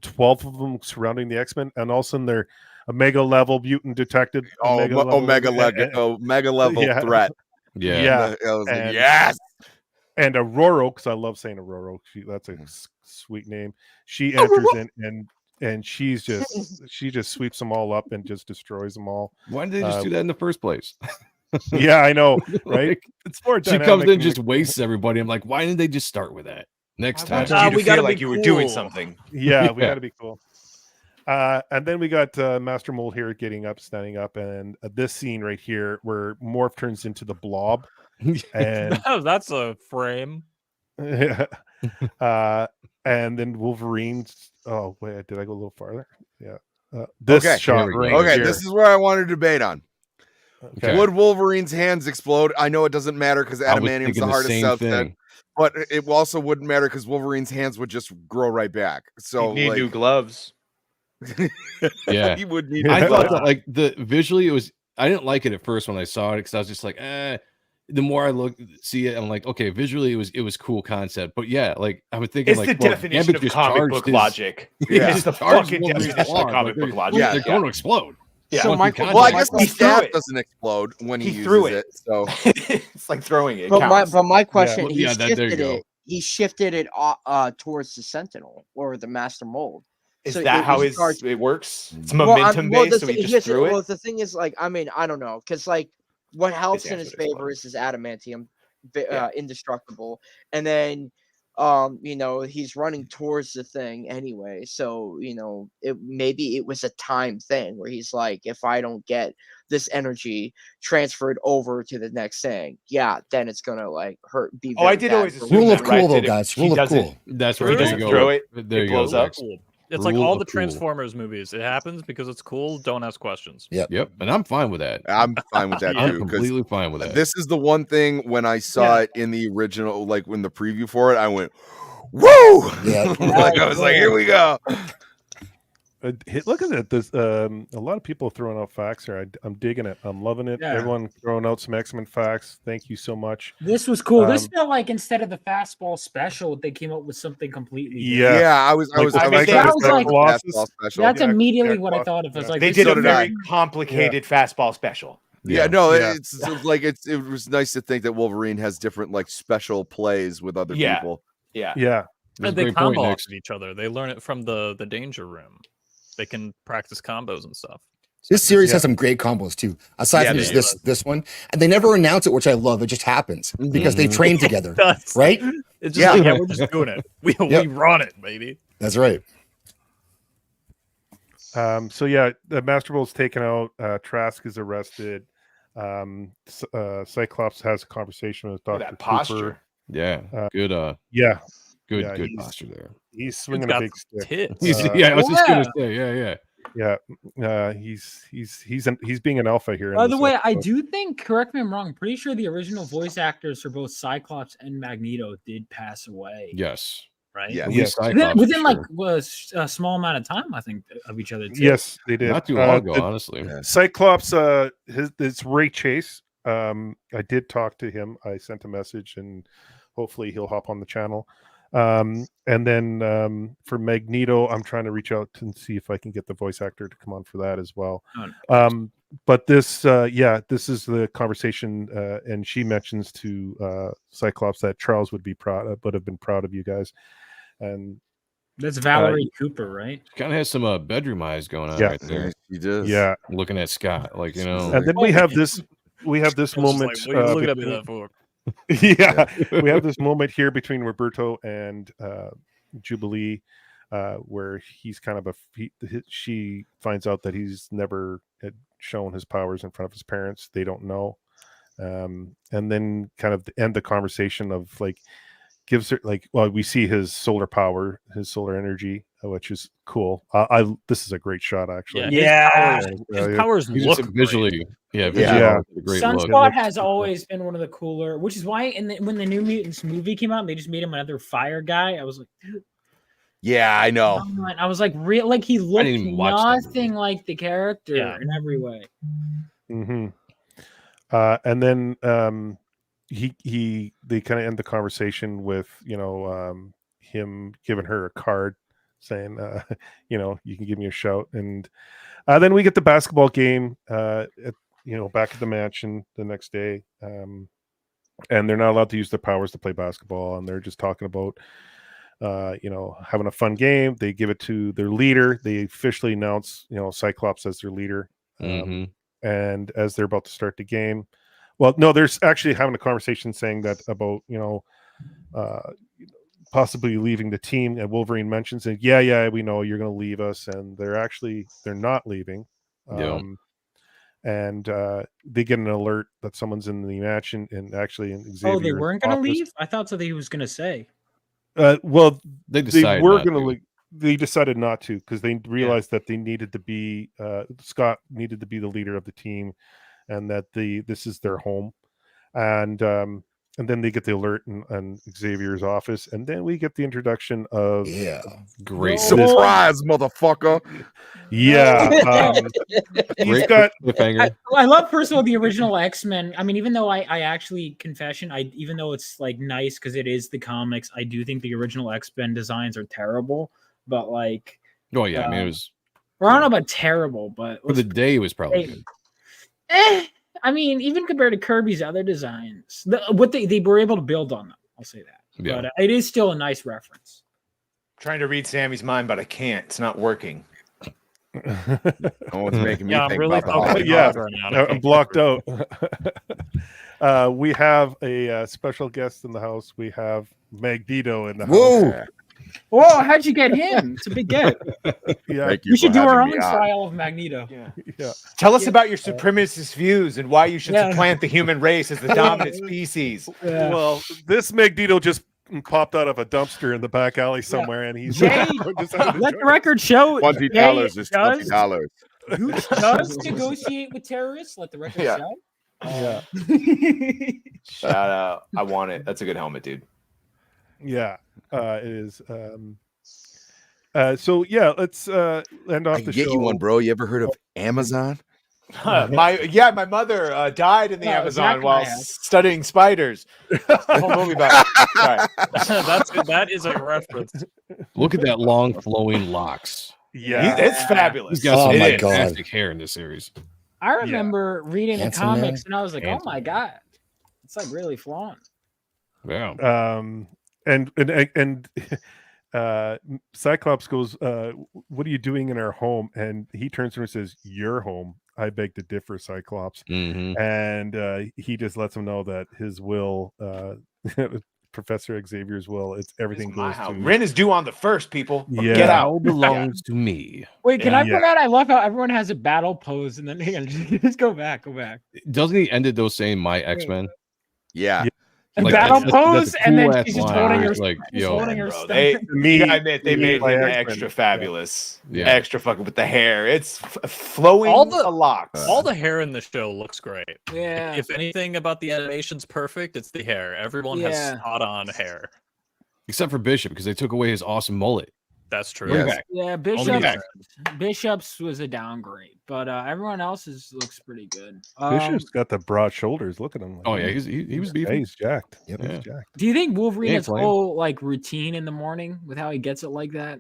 12 of them surrounding the X-Men, and all of a sudden they're Omega level mutant detected. Omega level threat. Yeah. Yes. And Aurora, because I love saying Aurora. That's a sweet name. She enters in and she just sweeps them all up and just destroys them all. Why did they just do that in the first place? Yeah, I know, right? It's more she comes in and just wastes everybody. I'm like, why didn't they just start with that next time? We got to feel like you were doing something. Yeah, we got to be cool. And then we got Master Mold here standing up, and this scene right here where Morph turns into the Blob, and that's a frame. And then Wolverine's. Oh wait, did I go a little farther? Yeah. This shot. Right here. This is where I wanted to debate on. Okay. Would Wolverine's hands explode? I know it doesn't matter because adamantium's the hardest substance. But it also wouldn't matter because Wolverine's hands would just grow right back. So you need new gloves. Yeah, he would need. I thought that visually it was. I didn't like it at first when I saw it because I was just like, The more I see it, I'm like, okay, visually it was cool concept, but yeah, like I was thinking, it's the definition of comic book logic. Yeah, it's the fucking definition of comic book logic. Yeah, they're going to explode. Yeah. So I guess the staff doesn't explode when he uses it. So it's like throwing it. But my question, he shifted it towards the Sentinel or the Master Mold. Is that how it works? It's momentum based, so he just threw it? Well, the thing is, like, I mean, I don't know, because, like, what helps in his favor is his adamantium, indestructible. And then, he's running towards the thing anyway. So, maybe it was a time thing where he's like, if I don't get this energy transferred over to the next thing, then it's going to, like, hurt. I did always assume rule of cool, though, guys. Rule of cool. That's where you go. Throw it, there it blows up. It's like all the Transformers movies. It happens because it's cool. Don't ask questions. Yep. And I'm fine with that. I'm fine with that too. I'm completely fine with that. This is the one thing when I saw it in the original, like when the preview for it, I went, "Whoa!" Yeah. Like I was like, "Here we go." Look at it. There's a lot of people throwing out facts here. I'm digging it. I'm loving it. Yeah. Everyone throwing out some X-Men facts. Thank you so much. This was cool. This felt like instead of the fastball special, they came up with something completely different. Yeah. I was That's immediately what I thought of. It's like they did a very complicated fastball special. It's like it was nice to think that Wolverine has different like special plays with other people. Yeah. And they combo off of each other. They learn it from the danger room. They can practice combos and stuff. This series has some great combos too. Aside from just this one, and they never announce it, which I love. It just happens because they train together, right? It's just like, we're just doing it. We run it, baby. That's right. So the Master Bull's taken out. Trask is arrested. Cyclops has a conversation with Dr. That posture. Cooper. Good. Good posture there. He's swinging a big stick. I was just gonna say, he's being an alpha here. By the way, I do think, correct me if I'm wrong, I'm pretty sure the original voice actors for both Cyclops and Magneto did pass away. Yes. Right? Yes. Within like a small amount of time, I think, of each other too. Yes, they did. Not too long ago, honestly. Cyclops, it's Ray Chase. I did talk to him. I sent a message and hopefully he'll hop on the channel. And then for Magneto, I'm trying to reach out and see if I can get the voice actor to come on for that as well. But this, this is the conversation, and she mentions to Cyclops that Charles would have been proud of you guys. And that's Valerie Cooper, right? Kind of has some bedroom eyes going on right there. She does. Yeah, looking at Scott, like And then we have this moment. Like, what are you looking at me that for? We have this moment here between Roberto and Jubilee, where he's kind of she finds out that he's never had shown his powers in front of his parents. They don't know, and then kind of end the conversation of like gives her we see his solar power, his solar energy, which is cool. This is a great shot, actually. His powers look visually. Great. Sunspot has always been one of the cooler, which is why when the New Mutants movie came out, they just made him another fire guy. I was like, dude. Yeah, I know. I was like, he looked nothing like the character in every way. Mm-hmm. And then they kind of end the conversation with him giving her a card saying you can give me a shout, and then we get the basketball game back at the mansion the next day, and they're not allowed to use their powers to play basketball, and they're just talking about having a fun game. They give it to their leader. They officially announce Cyclops as their leader, and as they're about to start the game, well, no, they're actually having a conversation saying that about possibly leaving the team, and Wolverine mentions it. We know you're going to leave us, and they're not leaving. And they get an alert that someone's in the mansion, and actually in Xavier's they weren't going to leave? I thought so. He was going to say. Well, they were going to. They decided not to because they realized that they needed to be Scott needed to be the leader of the team, and that this is their home, and then they get the alert in Xavier's office, and then we get the introduction of great surprise, motherfucker. He's got. I love first of all the original X-Men. I mean, even though I actually even though it's like nice because it is the comics, I do think the original X-Men designs are terrible. But like, I mean, it was. I don't know about terrible, but for the day, it was probably good. I mean, even compared to Kirby's other designs, what they were able to build on them, I'll say that. Yeah. But it is still a nice reference. Trying to read Sammy's mind, but I can't. It's not working. It's making me think I'm really about right now. I'm blocked out. We have a special guest in the house. We have Magneto in the house. Whoa, how'd you get him? It's a big get. We should do our own style of Magneto. Tell us about your supremacist views and why you should supplant the human race as the dominant species. Well, this Magneto just mutant popped out of a dumpster in the back alley somewhere, and he's Jay, let the record show. $20 is $20. Gooch does negotiate with terrorists. Let the record show. Yeah. Shout out. I want it. That's a good helmet, dude. Yeah, it is. So yeah, let's end off I the can get show. you one, bro. You ever heard of Amazon? My mother died in the Amazon Zack while studying spiders. Whole movie about it. Sorry. that is a reference. Look at that long flowing locks. Yeah, It's fabulous. He's got some my fantastic hair in this series. I remember reading the Handsome comics, man. and I was like, Handsome. "Oh my god, it's like really flowing." Yeah. And Cyclops goes, "What are you doing in our home?" And he turns to her and says, "Your home. I beg to differ, Cyclops." Mhm. And he just lets him know that his will, Professor Xavier's will, it's everything It's my goes house. to. Ren is due on the 1st, people. Yeah. Get out. All belongs to me. Wait, can Yeah. I point out? I love how everyone has a battle pose, and then just go back. Doesn't he end it though saying my X-Men? Yeah. And Like, battle that's pose, a and then cool-ass she's just line holding where her. it's like, she's yo, holding her Bro, stomach. Me, you gotta admit, they made my him X-Men. extra fabulous. Yeah. Extra fucking with the hair. It's flowing All the- locks. All the hair in the show looks great. Yeah. If anything about the animation's perfect, it's the hair. Everyone has Yeah. spot on hair. except for Bishop because they took away his awesome mullet. That's true. Bring it Yes. back. Yeah, Bishop's was a downgrade, but everyone else's looks pretty good. Bishop's got the broad shoulders. Look at him. Oh yeah, he was Yeah, beefy. he's jacked. Yep. He's Yeah. jacked. Do you think Wolverine He ain't has playing. whole like routine in the morning with how he gets it like that?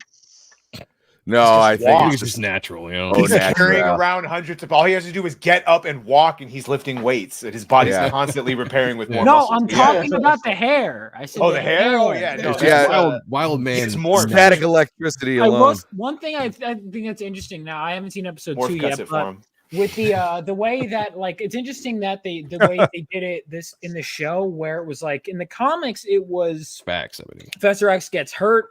No, I walk. think It's it's just just natural, you know. Oh, He's natural. carrying around hundreds of. All he has to do is get up and walk, and he's lifting weights. And his body's Yeah. constantly repairing with more No, muscles. I'm talking about the hair. I said Oh, the hair? Oh, yeah, no, It's that's, just wild man. it's more static electricity I alone. was one thing I think that's interesting. Now I haven't seen episode 2 Morph yet, cuts it for but him. with the way that like it's interesting that the way they did it this in the show where it was like in the comics it was Spax, everything. Professor X gets hurt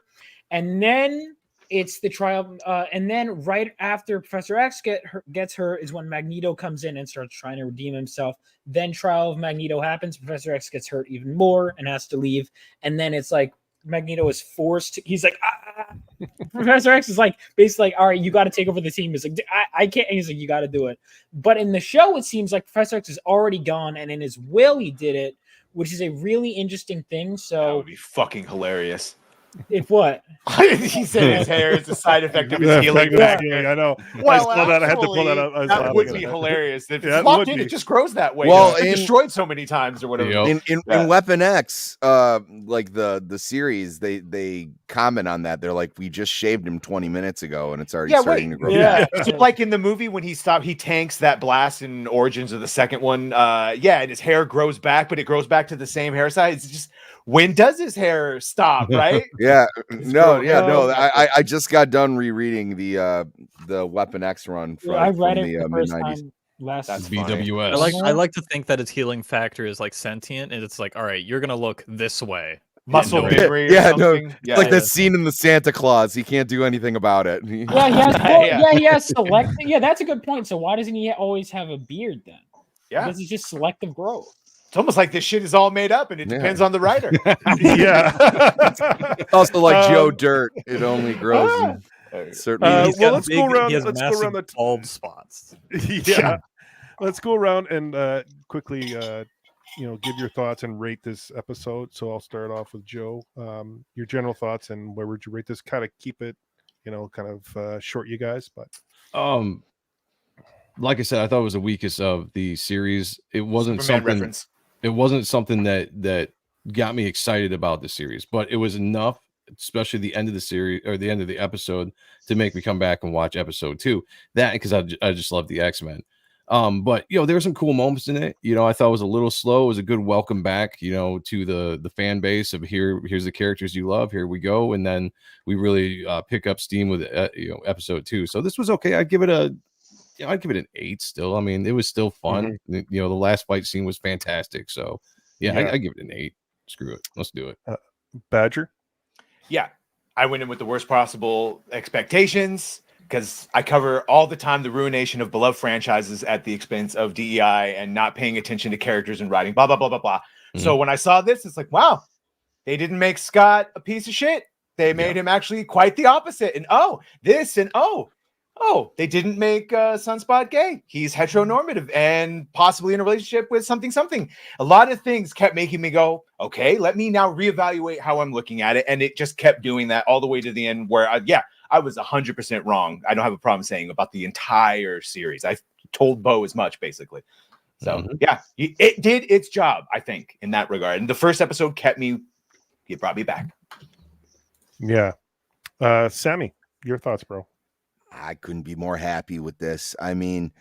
and then it's the trial and then right after Professor X gets hurt is when Magneto comes in and starts trying to redeem himself. Then trial of Magneto happens. Professor X gets hurt even more and has to leave. And then it's like Magneto is forced. He's like, Professor X is like, basically like, all right, you got to take over the team. He's like, I can't. And he's like, you got to do it. But in the show, it seems like Professor X is already gone. And in his will, he did it, which is a really interesting thing. That So would be fucking hilarious. if what? He said his hair is a side effect of his healing Yeah, factor. I know. Well, I had to pull that out. I was that laughing would at be that. hilarious. If Yeah, it it's locked would in, be. it just grows that way. Well, It's been in- destroyed so many times or whatever. Yep. In Weapon X, like the series, they comment on that. They're like, we just shaved him 20 minutes ago, and it's already starting to grow. Yeah. back. So like in the movie when he tanks that blast in Origins of the second one. And his hair grows back, but it grows back to the same hair size. It's just when does his hair stop? Right? Yeah, no. growing. I just got done rereading the Weapon X run. From, I read from it the the first mid-90s. time last. That's funny. BWS. I like to think that its healing factor is like sentient, and it's like, all right, you're gonna look this way. Muscle no, memory. Or Yeah, no, something. It's like that scene in the Santa Claus. He can't do anything about it. Yeah, he has. Yeah. He has selective. Yeah, that's a good point. So why doesn't he always have a beard then? Yeah. Because it's just selective growth. It's almost like this shit is all made up, and it Yeah. depends on the writer. Yeah. Also, like Joe Dirt, it only grows in certain. He's well, got let's go around- He has let's go massive around the bald spots. Yeah. Let's go around and quickly give your thoughts and rate this episode. So I'll start off with Joe. Your general thoughts and where would you rate this? Kind of keep it, kind of short, you guys. But like I said, I thought it was the weakest of the series. It wasn't Superman something. reference. It wasn't something that got me excited about the series, but it was enough, especially the end of the series or the end of the episode, to make me come back and watch episode 2. That because I just love the X-Men. But there were some cool moments in it. I thought it was a little slow. It was a good welcome back, to the fan base of here's the characters you love. Here we go, and then we really pick up steam with episode 2. So this was okay. I'd give it an 8 still. I mean, it was still fun. The last fight scene was fantastic. So I give it an 8. Screw it. Let's do it. Badger. Yeah, I went in with the worst possible expectations because I cover all the time the ruination of beloved franchises at the expense of DEI and not paying attention to characters and writing, blah, blah, blah, blah, blah. So when I saw this, it's like, wow, they didn't make Scott a piece of shit. They made him actually quite the opposite. And they didn't make Sunspot gay. He's heteronormative and possibly in a relationship with something. A lot of things kept making me go, okay, let me now reevaluate how I'm looking at it. And it just kept doing that all the way to the end where, I was 100% wrong. I don't have a problem saying about the entire series. I told Bo as much, basically. So, it did its job, I think, in that regard. And the first episode it brought me back. Yeah. Sammy, your thoughts, bro? I couldn't be more happy with this. I mean,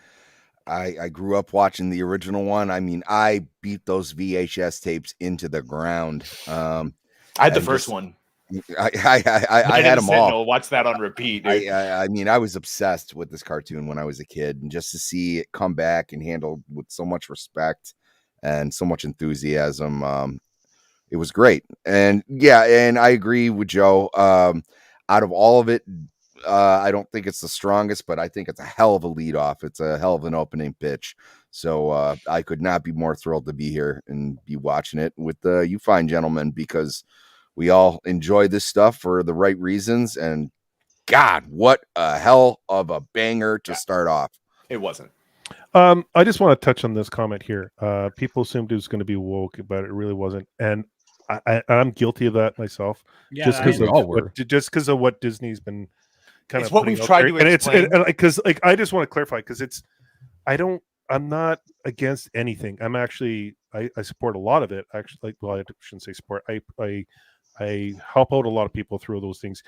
I grew up watching the original one. I mean, I beat those VHS tapes into the ground. I had the first one. I had them all. Watch that on repeat, dude. I mean, I was obsessed with this cartoon when I was a kid, and just to see it come back and handled with so much respect and so much enthusiasm, it was great. And and I agree with Joe. Out of all of it, I don't think it's the strongest, but I think it's a hell of a lead off. It's a hell of an opening pitch. So I could not be more thrilled to be here and be watching it with you fine gentlemen, because we all enjoy this stuff for the right reasons. And God, what a hell of a banger to start off. It wasn't. I just want to touch on this comment here. People assumed it was going to be woke, but it really wasn't. And I'm guilty of that myself. Yeah, just because of what Disney's been kind of what we've tried to explain. And because I just want to clarify, because I'm not against anything. I'm actually I support a lot of it. Actually, I shouldn't say support. I help out a lot of people through those things,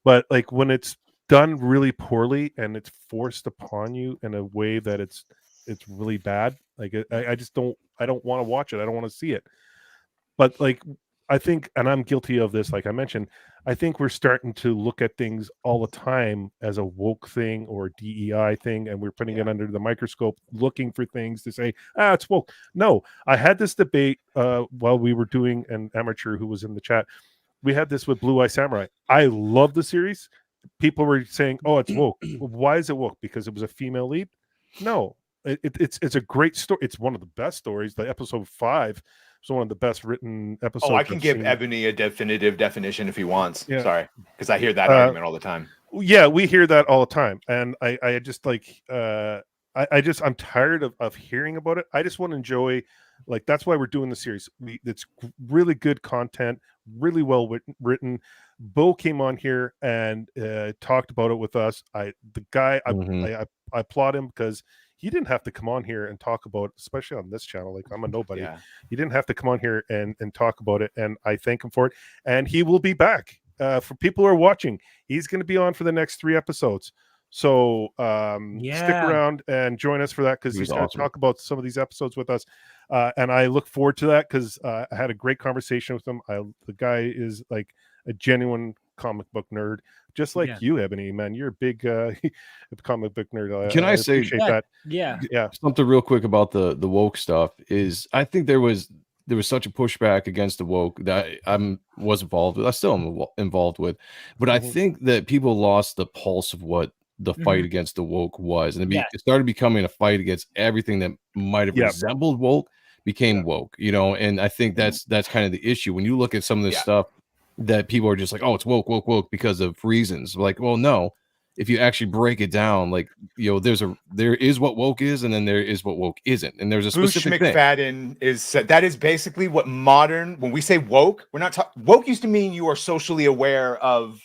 but like when it's done really poorly and it's forced upon you in a way that it's really bad, like I just don't want to watch it. I don't want to see it. But like I think, and I'm guilty of this, like I mentioned, I think we're starting to look at things all the time as a woke thing or a DEI thing, and we're putting it under the microscope, looking for things to say, it's woke. No, I had this debate while we were doing an amateur who was in the chat. We had this with Blue Eye Samurai. I love the series. People were saying, "Oh, it's woke." Why is it woke? Because it was a female lead? No, it's a great story. It's one of the best stories. The episode 5 was one of the best written episodes. I can give Ebony a definitive definition if he wants. Yeah. Sorry, because I hear that argument all the time. Yeah, we hear that all the time, and I just like I'm tired of hearing about it. I just want to enjoy. Like, that's why we're doing the series. It's really good content, really well written. Bo came on here and talked about it with us. I applaud him, because he didn't have to come on here and talk about it, especially on this channel. Like, I'm a nobody. Yeah. He didn't have to come on here and talk about it, and I thank him for it. And he will be back. For people who are watching, he's going to be on for the next 3 episodes. So stick around and join us for that, because he's going to talk about some of these episodes with us. And I look forward to that, because I had a great conversation with him. The guy is like a genuine comic book nerd, just like you, Ebony, man. You're a big comic book nerd. Can I say that? Yeah. Something real quick about the woke stuff is, I think there was such a pushback against the woke that I was involved with. I still am involved with, but I think that people lost the pulse of what the fight against the woke was, and it started becoming a fight against everything that might have resembled woke became woke, and I think that's kind of the issue when you look at some of this stuff that people are just like, oh, it's woke because of reasons. Like, well, no, if you actually break it down, like, there is what woke is, and then there is what woke isn't, and there's a specific Gooch McFadden that is basically what modern, when we say woke, we're not talking. Woke used to mean you are socially aware of.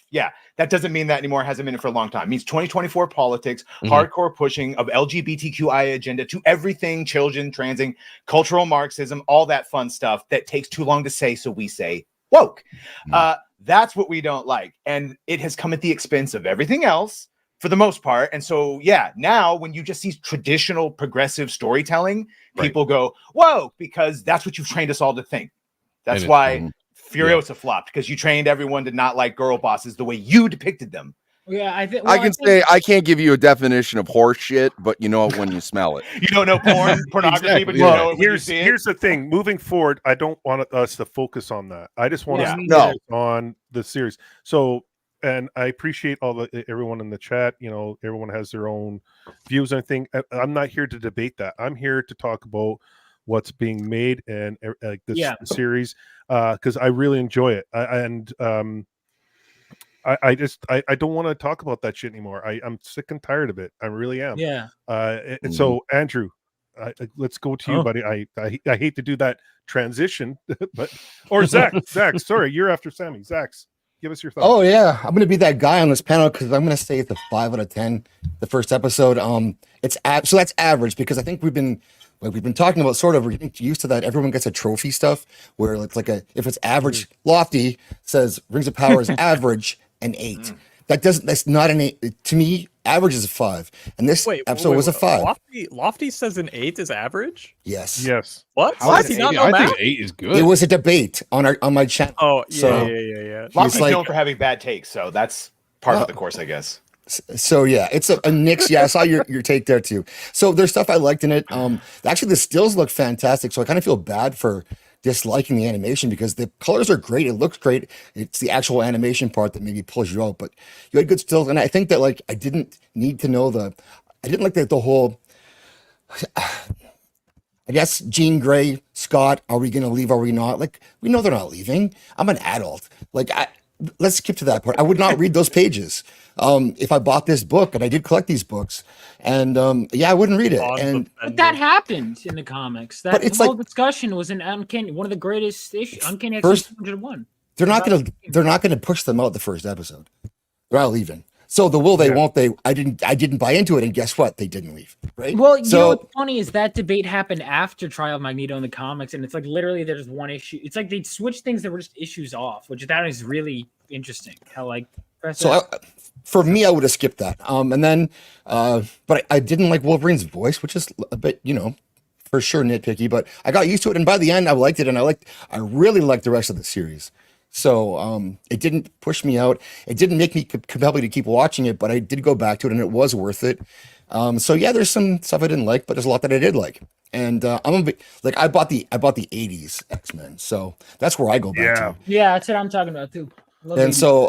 That doesn't mean that anymore. It hasn't been it for a long time. It means 2024 politics, hardcore pushing of LGBTQI agenda to everything, children, transing, cultural Marxism, all that fun stuff that takes too long to say, so we say woke. That's what we don't like. And it has come at the expense of everything else for the most part. And so, now when you just see traditional progressive storytelling, people go, whoa, because that's what you've trained us all to think. That's why Furiosa flopped, because you trained everyone to not like girl bosses the way you depicted them. Yeah, I can say I can't give you a definition of horse shit, but you know it when you smell it. You don't know pornography, but you know it when you see it. Here's the thing. Moving forward, I don't want us to focus on that. I just want us to focus on the series. So, and I appreciate everyone in the chat. Everyone has their own views and things. I'm not here to debate that. I'm here to talk about what's being made and this series, because I really enjoy it. I don't want to talk about that shit anymore. I'm sick and tired of it. I really am. Yeah. So Andrew, let's go to you, buddy. I hate to do that transition, but Zack, sorry, you're after Sammy. Zaxx, give us your thoughts. Oh yeah, I'm gonna be that guy on this panel because I'm gonna say it's a 5 out of 10. The first episode, so that's average because I think we've been talking about we're getting used to that. Everyone gets a trophy stuff where it's like if it's average, Lofty says Rings of Power is average an 8. That's not an 8 to me. Average is a 5, and this episode was a 5. Lofty says an 8 is average. Yes. What? I think 8 is good. It was a debate on my channel. Oh yeah. Lofty's known for having bad takes, so that's part of the course, I guess. So yeah, it's a Nick's. Yeah, I saw your take there too. So there's stuff I liked in it. Actually, the stills look fantastic. So I kind of feel bad for disliking the animation because the colors are great. It looks great. It's the actual animation part that maybe pulls you out. But you had good stills, and I think that I didn't need to know I didn't like the whole. I guess Jean Grey, Scott, are we going to leave? Are we not? We know they're not leaving. I'm an adult. Let's skip to that part. I would not read those pages if I bought this book, and I did collect these books. And I wouldn't read it. But that happened in the comics. That whole discussion was an uncanny, one of the greatest issues. Uncanny X 201. They're not gonna push them out the first episode. They're not leaving. So the will they won't they? I didn't buy into it, and guess what? They didn't leave. Right. Well, you know what's funny is that debate happened after Trial of Magneto in the comics, and it's literally there's one issue. It's they switched things that were just issues off, which that is really interesting. How for me, I would have skipped that. And then, but I didn't like Wolverine's voice, which is a bit, for sure nitpicky. But I got used to it, and by the end, I liked it, and I really liked the rest of the series. So it didn't push me out. It didn't make me compel me to keep watching it, but I did go back to it, and it was worth it. So yeah, there's some stuff I didn't like, but there's a lot that I did like. And I bought the 80s X-Men, so that's where I go back to. Yeah, that's what I'm talking about too. And so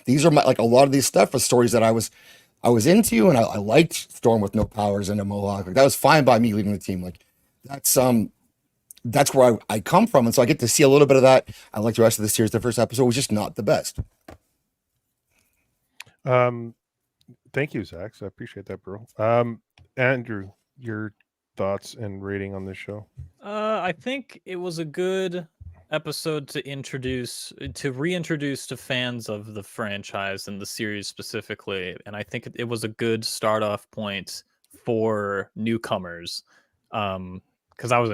these are a lot of these stuff are stories that I was into, and I liked Storm with no powers and a mohawk. That was fine by me leaving the team. That's where I come from, and so I get to see a little bit of that. I like the rest of the series. The first episode was just not the best. Thank you, Zaxx. I appreciate that, bro. Andrew, your thoughts and rating on this show? I think it was a good episode to reintroduce to fans of the franchise and the series specifically, and I think it was a good start off point for newcomers. Because I was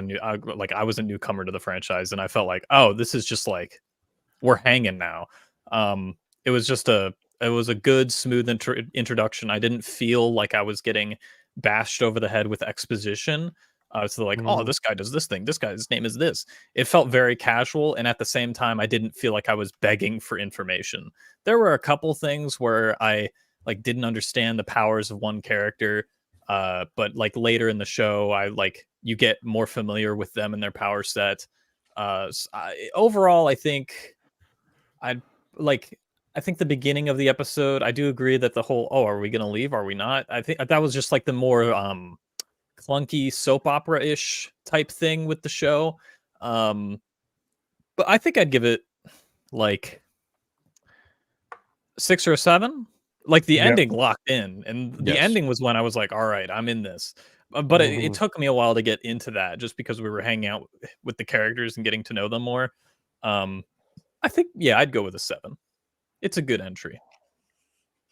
a newcomer to the franchise, and I felt oh, this is just we're hanging now. It was a good, smooth introduction. I didn't feel like I was getting bashed over the head with exposition. Oh, this guy does this thing. This guy's name is this. It felt very casual, and at the same time, I didn't feel like I was begging for information. There were a couple things where I didn't understand the powers of one character, but later in the show, you get more familiar with them and their power set. Overall, I think the beginning of the episode, I do agree that the whole, are we going to leave? Are we not? I think that was just the more clunky soap opera-ish type thing with the show. But I think I'd give it 6 or 7. The ending locked in, and the ending was when I was all right, I'm in this. But it took me a while to get into that, just because we were hanging out with the characters and getting to know them more. I think, I'd go with a 7. It's a good entry.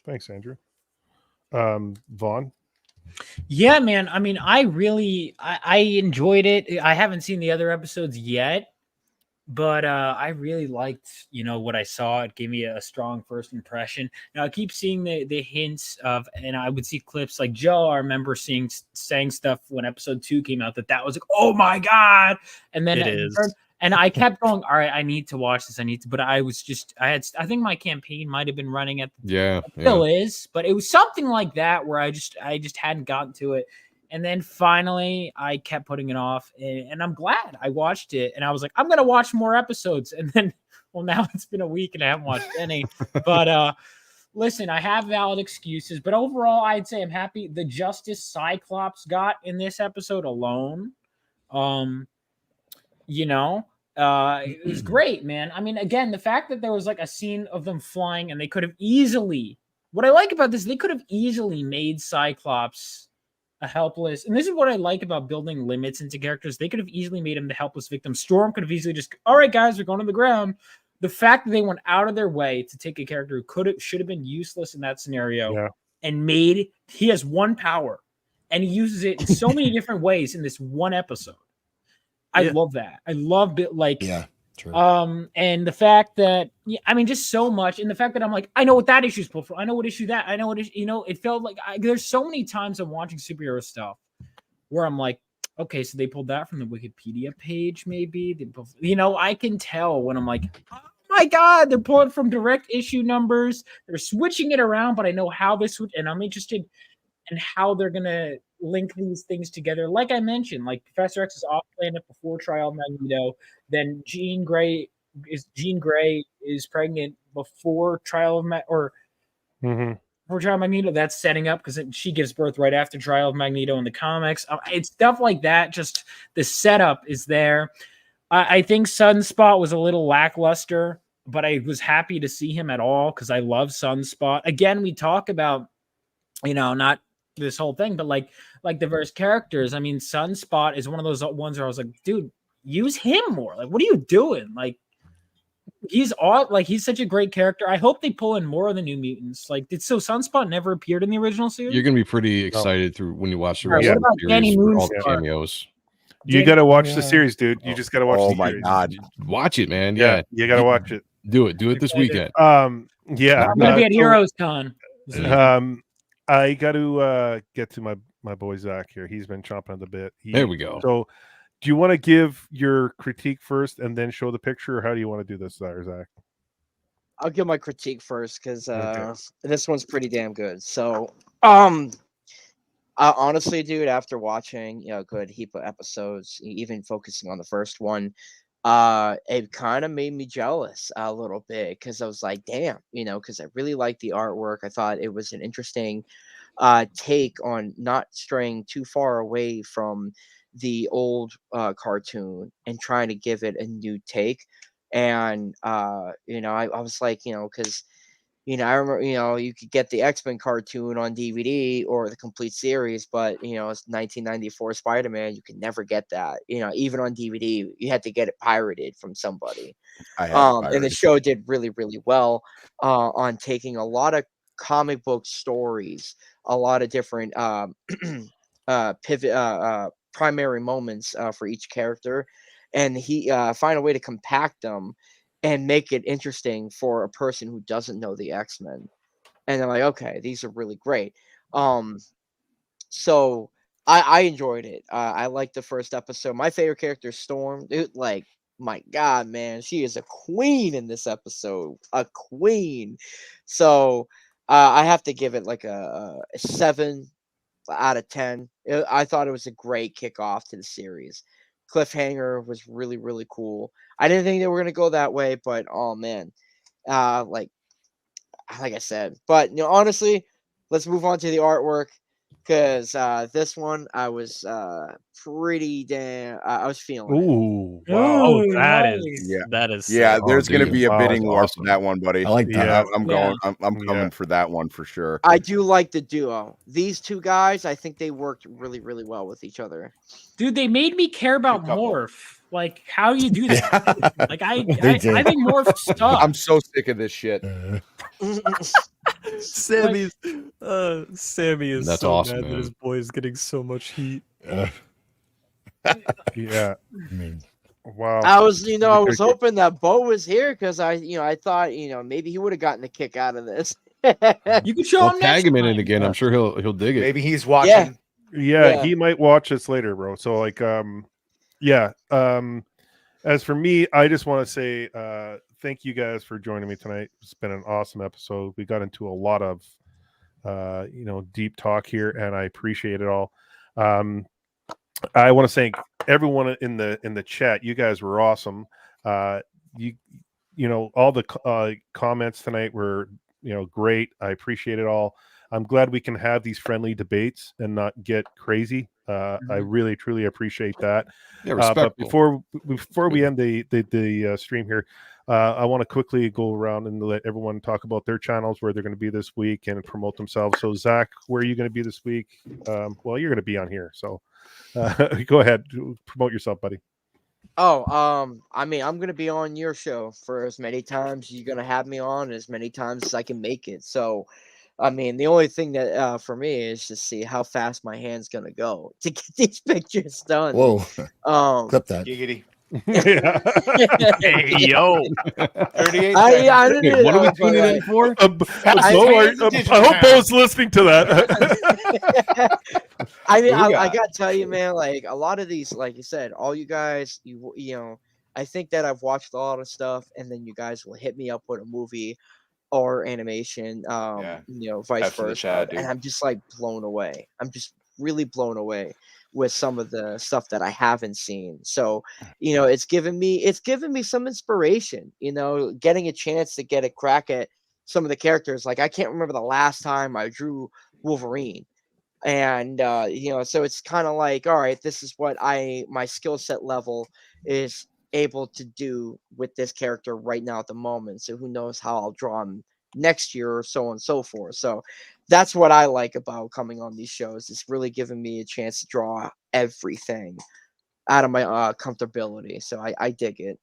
Thanks, Andrew. Vaughn? Yeah, man. I mean, I enjoyed it. I haven't seen the other episodes yet, but I really liked, what I saw. It gave me a strong first impression. Now I keep seeing the hints of, and I would see clips like Joe. I remember saying stuff when episode 2 came out that was oh my god, and then and I kept going. All right, I need to watch this. But I think my campaign might have been running at still is, but it was something like that where I just hadn't gotten to it. And then finally, I kept putting it off, and I'm glad I watched it. And I was I'm going to watch more episodes. And then, now it's been a week, and I haven't watched any. But listen, I have valid excuses. But overall, I'd say I'm happy. The justice Cyclops got in this episode alone You know, it was great, man. I mean, again, the fact that there was like a scene of them flying and they could have easily, what I like about this, they could have easily made Cyclops a helpless, and this is what I like about building limits into characters. They could have easily made him the helpless victim. Storm could have easily just, all right, guys, we're going to the ground. The fact that they went out of their way to take a character who should have been useless in that scenario and he has one power and he uses it in so many different ways in this one episode. I love that. I love it. Like, true. And the fact that, I mean, just so much. And the fact that I'm like, I know what that issue is pulled from. I know what issue that. I know what issue, it felt like there's so many times I'm watching superhero stuff where I'm like, okay, so they pulled that from the Wikipedia page, maybe. I can tell when I'm like, oh my God, they're pulling from direct issue numbers. They're switching it around, but I know how this would, and I'm interested in how they're going to link these things together. Like I mentioned, like Professor X is off planet before Trial of Magneto. Then Jean Grey is pregnant before Trial of before Trial of Magneto. That's setting up because she gives birth right after Trial of Magneto in the comics. It's stuff like that. Just the setup is there. I think Sunspot was a little lackluster, but I was happy to see him at all because I love Sunspot. Again, we talk about, not this whole thing, but like diverse characters. I mean, Sunspot is one of those ones where I was like, dude, use him more. Like, what are you doing? Like, he's such a great character. I hope they pull in more of the New Mutants. Like, so Sunspot never appeared in the original series? You're gonna be pretty excited through when you watch the rest of the series for all the cameos. You got to watch the series, dude. You just got to watch the series. Oh my God. Watch it, man. Yeah. You got to watch it. Do it this weekend. I'm going to be at Heroes Con. I got to get to my boy Zack here. He's been chomping on the bit. There we go. So, do you want to give your critique first and then show the picture, or how do you want to do this, Zack? I'll give my critique first because this one's pretty damn good. So, honestly, dude, after watching a good heap of episodes, even focusing on the first one, it kind of made me jealous a little bit because I was like, damn, because I really liked the artwork. I thought it was an interesting take on not straying too far away from the old cartoon and trying to give it a new take. And I was like, because I remember, you could get the X-Men cartoon on DVD or the complete series, but, it's 1994 Spider-Man. You could never get that, even on DVD. You had to get it pirated from somebody. And the show did really, really well on taking a lot of comic book stories, a lot of different pivot, primary moments for each character. And he find a way to compact them and make it interesting for a person who doesn't know the X-Men. And they're like, okay, these are really great. So I enjoyed it. I liked the first episode. My favorite character is Storm. Dude, like, my God, man, she is a queen in this episode. A queen. So I have to give it like a 7 out of 10. I thought it was a great kickoff to the series. Cliffhanger was really, really cool. I didn't think they were going to go that way, but oh man, like I said. But honestly, let's move on to the artwork because this one I was pretty damn. I was feeling. Ooh, wow! Oh, that is There's going to be a bidding war awesome. for that one, buddy. I like that. I'm coming for that one for sure. I do like the duo. These two guys, I think they worked really, really well with each other. Dude, they made me care about Morph. Like, how do you do that? Like, I think Morph stuff. I'm so sick of this shit. Sammy is That's so awesome, mad man. that his boy is getting so much heat. Yeah. Wow. I was hoping that Bo was here because I thought, maybe he would have gotten a kick out of this. You could show him tag him in time. it again. I'm sure he'll dig it. Maybe he's watching. Yeah, he might watch this later, bro. So like, as for me, I just want to say thank you guys for joining me tonight. It's been an awesome episode. We got into a lot of deep talk here, and I appreciate it all. I want to thank everyone in the chat. You guys were awesome. All the comments tonight were great. I appreciate it all. I'm glad we can have these friendly debates and not get crazy. I really, truly appreciate that. Yeah, respectful. But before we end the stream here, I want to quickly go around and let everyone talk about their channels, where they're going to be this week, and promote themselves. So, Zack, where are you going to be this week? Well, you're going to be on here, so go ahead, promote yourself, buddy. Oh, I mean, I'm gonna be on your show for as many times you're gonna have me on, as many times as I can make it. So, I mean, the only thing that for me is to see how fast my hand's gonna go to get these pictures done. Whoa. Clip that. Giggity. Hey, yo. 38 I seconds. didn't What are we know, tuning but, in for? I hope Bo's listening to that. I mean, What we I got? gotta tell you, man, like a lot of these, like you said, all you guys, you know, I think that I've watched a lot of stuff, and then you guys will hit me up with a movie or animation, vice F to the versa, Chad, dude. and I'm just like blown away. I'm just really blown away with some of the stuff that I haven't seen. So, it's given me some inspiration. Getting a chance to get a crack at some of the characters. Like I can't remember the last time I drew Wolverine. And so it's kind of like, all right, this is what my skill set level is able to do with this character right now at the moment. So who knows how I'll draw him next year, or so on and so forth. So that's what I like about coming on these shows. It's really giving me a chance to draw everything out of my comfortability. So I dig it.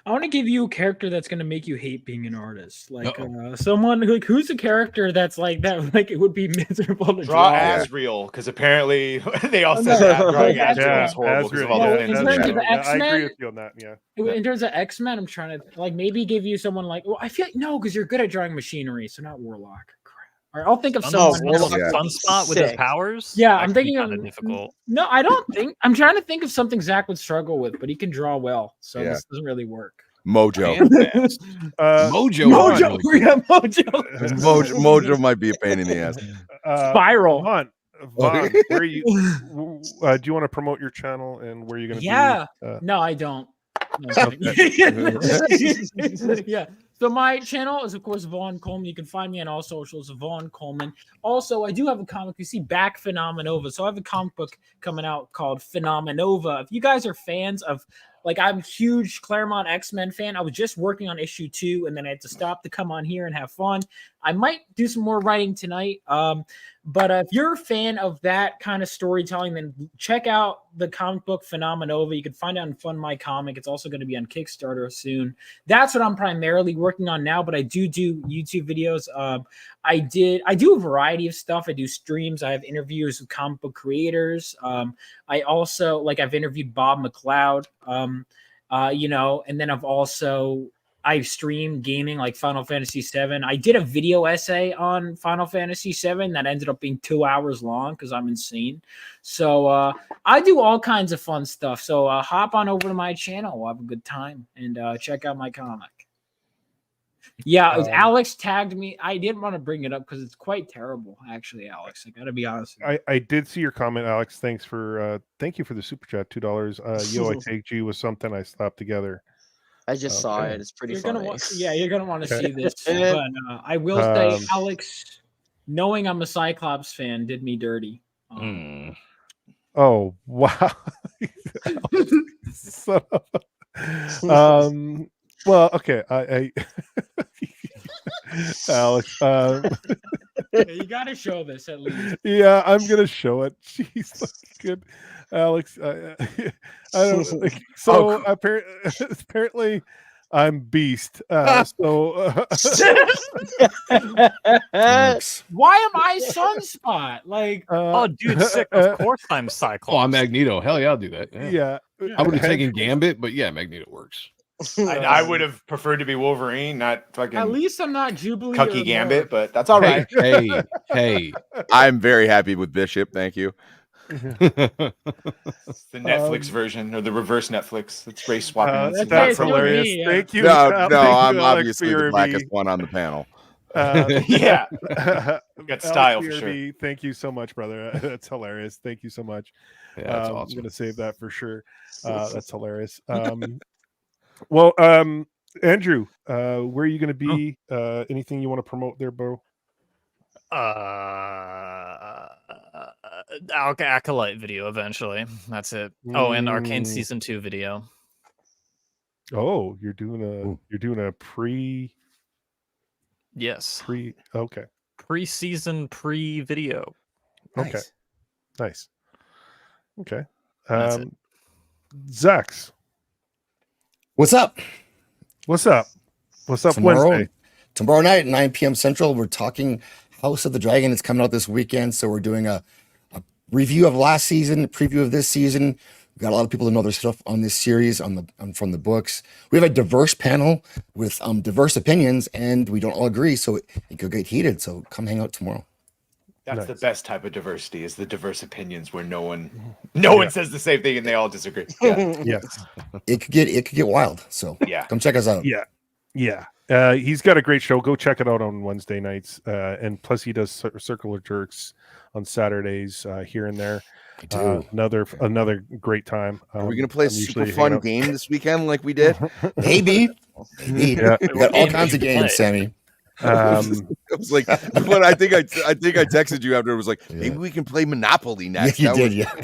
I want to give you a character that's going to make you hate being an artist, like someone who's a character that's like that, like it would be miserable to Draw draw. Asriel, because apparently they all said that drawing Asriel is horrible because of all the in fans. terms of I agree X-Men, with you on that. Yeah. in terms of X-Men, I'm trying to like maybe give you someone like, well, I feel like no, because you're good at drawing machinery, so not Warlock. All right, I'll think of someone. Sunspot with his powers. Yeah, I'm thinking of of difficult. No, I don't think. I'm trying to think of something Zack would struggle with, but he can draw well, so this doesn't really work. Mojo. Mojo. Yeah, Mojo might be a pain in the ass. Spiral. Vaughn, where are you? Do you want to promote your channel and where you're going to be? No, I don't. No, yeah. So my channel is, of course, Vaughn Coleman. You can find me on all socials, Vaughn Coleman. Also, I do have a comic. You see back Phenomenova. So I have a comic book coming out called Phenomenova. If you guys are fans of, like, I'm a huge Claremont X-Men fan. I was just working on issue 2, and then I had to stop to come on here and have fun. I might do some more writing tonight. But if you're a fan of that kind of storytelling, then check out the comic book Phenomenova. You can find it on Fund My Comic. It's also going to be on Kickstarter soon. That's what I'm primarily working on now, but I do YouTube videos. I do a variety of stuff. I do streams. I have interviews with comic book creators. I also, I've interviewed Bob McLeod, and then I've streamed gaming like Final Fantasy VII. I did a video essay on Final Fantasy VII that ended up being 2 hours long because I'm insane. So I do all kinds of fun stuff. So hop on over to my channel. We'll have a good time and check out my comic. Yeah, Alex tagged me. I didn't want to bring it up because it's quite terrible, actually, Alex. I got to be honest with you. I did see your comment, Alex. Thank you for the super chat, $2. Yo, I Take G was something I slapped together. I just saw it. It's pretty funny. You're gonna want to see this. But I will say, Alex, knowing I'm a Cyclops fan, did me dirty. Oh wow! Well, okay. I Alex, you gotta show this at least. Yeah, I'm gonna show it. Jeez, good, Alex. I don't. So apparently, I'm Beast. Why am I Sunspot? Oh, dude, sick. Of course I'm Cyclops. Oh, I'm Magneto. Hell yeah, I'll do that. Yeah. I would have taken Gambit, but yeah, Magneto works. I would have preferred to be Wolverine, not fucking. At least I'm not Jubilee. Cucky Gambit, but that's all right. Hey. I'm very happy with Bishop. Thank you. It's the Netflix version or the reverse Netflix. It's race swapping. That's hilarious. Thank you. No, I'm obviously the blackest one on the panel. Yeah, got style for sure. Thank you so much, brother. That's hilarious. Thank you so much. Yeah, that's awesome. I'm gonna save that for sure. That's hilarious. Andrew, where are you going to be? Anything you want to promote there, bro? Acolyte video eventually. That's it. Oh, and Arcane season 2 video. Oh, you're doing a pre. Yes. Okay. Pre-season pre-video. Okay. Nice. Okay. That's it. Zaxx. What's up? What's up? What's up Wednesday? Tomorrow night at 9 p.m. Central, we're talking House of the Dragon. It's coming out this weekend, so we're doing a review of last season, a preview of this season. We've got a lot of people to know their stuff on this series from the books. We have a diverse panel with diverse opinions, and we don't all agree, so it could get heated. So come hang out tomorrow. That's nice. The best type of diversity is the diverse opinions where no one says the same thing and they all disagree. Yeah. Yes. It could get wild. So come check us out. Yeah. He's got a great show. Go check it out on Wednesday nights. And plus he does Circle of Jerks on Saturdays here and there. Another great time. Are we gonna play a super fun game this weekend like we did? Maybe. Yeah. We got all kinds of games, Sammy. I was like, but I think I texted you after. It was like, maybe we can play Monopoly next. Yeah, you did.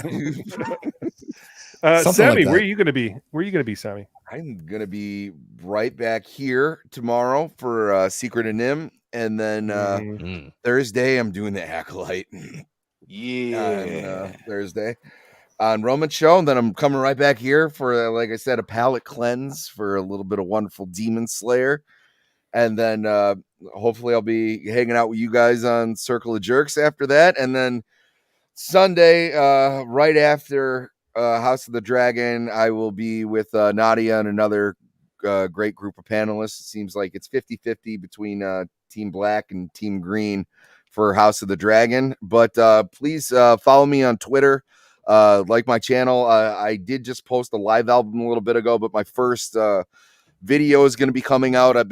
Sammy, where are you gonna be? Where are you gonna be, Sammy? I'm gonna be right back here tomorrow for Secret of Nim, and then Thursday I'm doing the Acolyte. On Thursday on Roman's show, and then I'm coming right back here for, like I said, a palate cleanse for a little bit of wonderful Demon Slayer, and then hopefully I'll be hanging out with you guys on Circle of Jerks after that, and then Sunday right after House of the Dragon, I will be with Nadia and another great group of panelists. It seems like it's 50-50 between Team Black and Team Green for House of the Dragon, but please follow me on Twitter, like my channel. I did just post a live album a little bit ago, but my first video is going to be coming out. I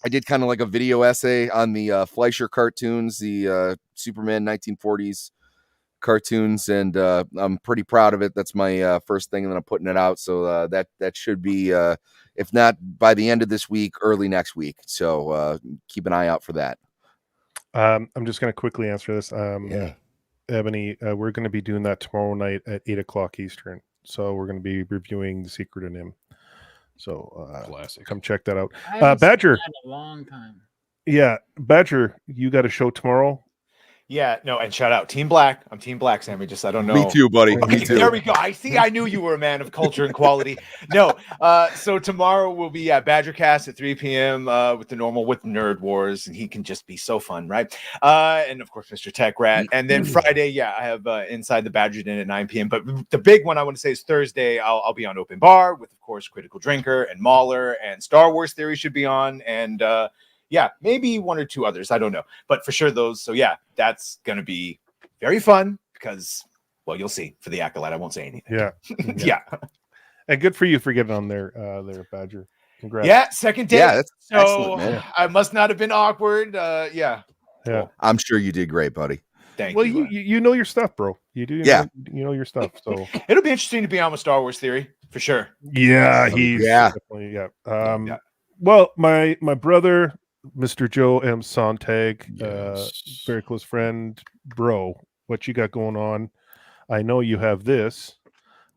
did kind of like a video essay on the Fleischer cartoons, the Superman 1940s cartoons, and I'm pretty proud of it. That's my first thing, and then I'm putting it out, so that should be, if not by the end of this week, early next week. So keep an eye out for that. I'm just going to quickly answer this. Ebony, we're going to be doing that tomorrow night at 8:00 Eastern. So we're going to be reviewing The Secret of Nim. So come check that out. Badger, a long time. Yeah, Badger, you got a show tomorrow. Yeah, no, and shout out Team Black. I'm Team Black, Sammy. Just I don't know. Me too, buddy. Okay, Me too. There we go. I knew you were a man of culture and quality. No, so tomorrow we'll be at Badgercast at 3 p.m. With Nerd Wars, and he can just be so fun, right? And of course, Mr. Tech Rat. And then Friday, I have Inside the Badger Den at 9 p.m. But the big one I want to say is Thursday. I'll be on Open Bar with, of course, Critical Drinker and Mauler, and Star Wars Theory should be on, and maybe one or two others. I don't know. But for sure those. So that's going to be very fun because, well, you'll see for the Acolyte. I won't say anything. Yeah. And good for you for getting on there, Badger. Congrats. Yeah, second day. Yeah, that's so excellent, man. I must not have been awkward. Yeah. I'm sure you did great, buddy. Thank you. Well, you know your stuff, bro. You do. You know your stuff. So it'll be interesting to be on with Star Wars Theory for sure. Yeah, definitely. Well, my brother, Mr. Joe M. Sontag, very close friend, bro. What you got going on? I know you have this.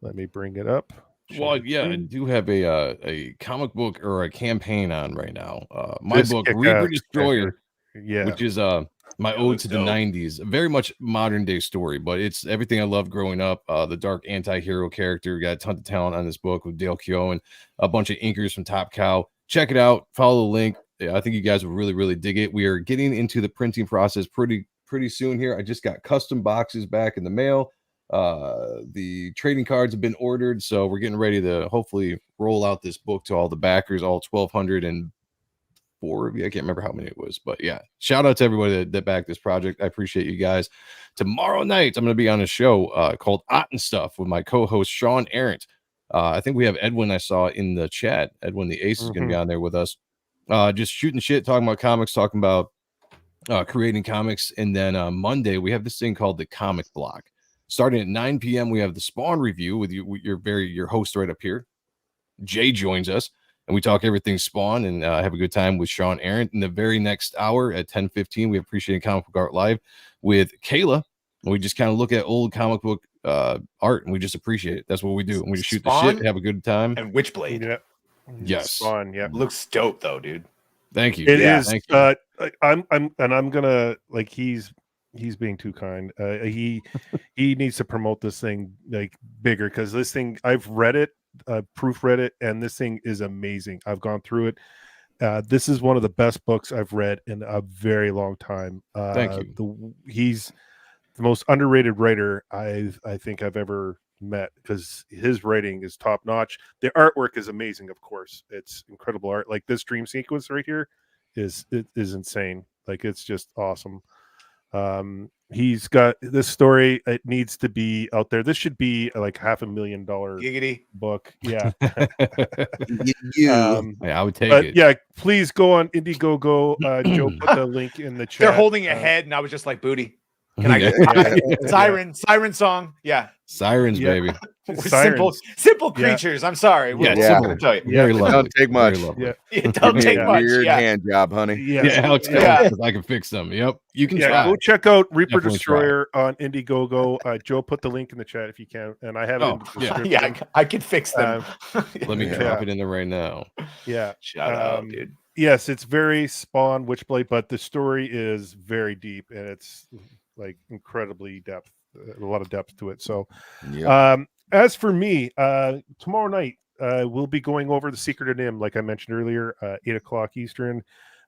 Let me bring it up. Well, I do have a comic book or a campaign on right now. My book, Reaper Destroyer, which is my ode to the 90s. Very much modern day story, but it's everything I loved growing up. The dark anti-hero character. Got a ton of talent on this book with Dale Keough and a bunch of inkers from Top Cow. Check it out. Follow the link. I think you guys will really, really dig it. We are getting into the printing process pretty soon here. I just got custom boxes back in the mail. The trading cards have been ordered, so we're getting ready to hopefully roll out this book to all the backers, all 1,204 of you. I can't remember how many it was, but shout out to everybody that backed this project. I appreciate you guys. Tomorrow night, I'm going to be on a show called Ott and Stuff with my co-host Sean Arendt. I think we have Edwin. I saw in the chat. Edwin the Ace is going to be on there with us. Just shooting shit, talking about comics, talking about creating comics. And then Monday, we have this thing called the Comic Block. Starting at 9 p.m., we have the Spawn review with your host right up here. Jay joins us. and we talk everything Spawn and have a good time with Sean Aaron. In the very next hour at 10:15, we appreciate Comic Book Art Live with Kayla. And we just kind of look at old comic book art, and we just appreciate it. That's what we do. And we just shoot the shit, have a good time. And Witchblade. Yeah. Yes. Spawn, yeah. Looks dope though, dude. Thank you. It is. Thank you. I'm gonna like he's being too kind. He needs to promote this thing like bigger, because this thing, I've read it, proofread it, and this thing is amazing. I've gone through it. This is one of the best books I've read in a very long time. Thank you. He's the most underrated writer I think I've ever met, because his writing is top notch. The artwork is amazing, of course. It's incredible art. Like this dream sequence right here is insane. Like it's just awesome. He's got this story. It needs to be out there. This should be like $500,000 Giggity book. Yeah. Yeah, I would take it. Yeah, please go on Indiegogo. Joe put the link in the chat. They're holding a head, and I was just like, booty. Can I get siren song? Yeah. Sirens, baby. Simple creatures. I'm sorry. Yeah, simple. Tell you. Very lovely. Don't take much. Yeah. It don't take much. Weird hand job, honey. Yeah, I can fix them. Yep. You can try. Go check out Reaper Definitely Destroyer on Indiegogo. Joe put the link in the chat if you can, and I have it in the description. Yeah, I can fix them. Let me drop it in there right now. Yeah. Shout out, dude. Yes, it's very Spawn Witchblade, but the story is very deep, and it's like incredibly depth, a lot of depth to it. So, as for me, tomorrow night we'll be going over The Secret of Nim, like I mentioned earlier, 8:00 Eastern.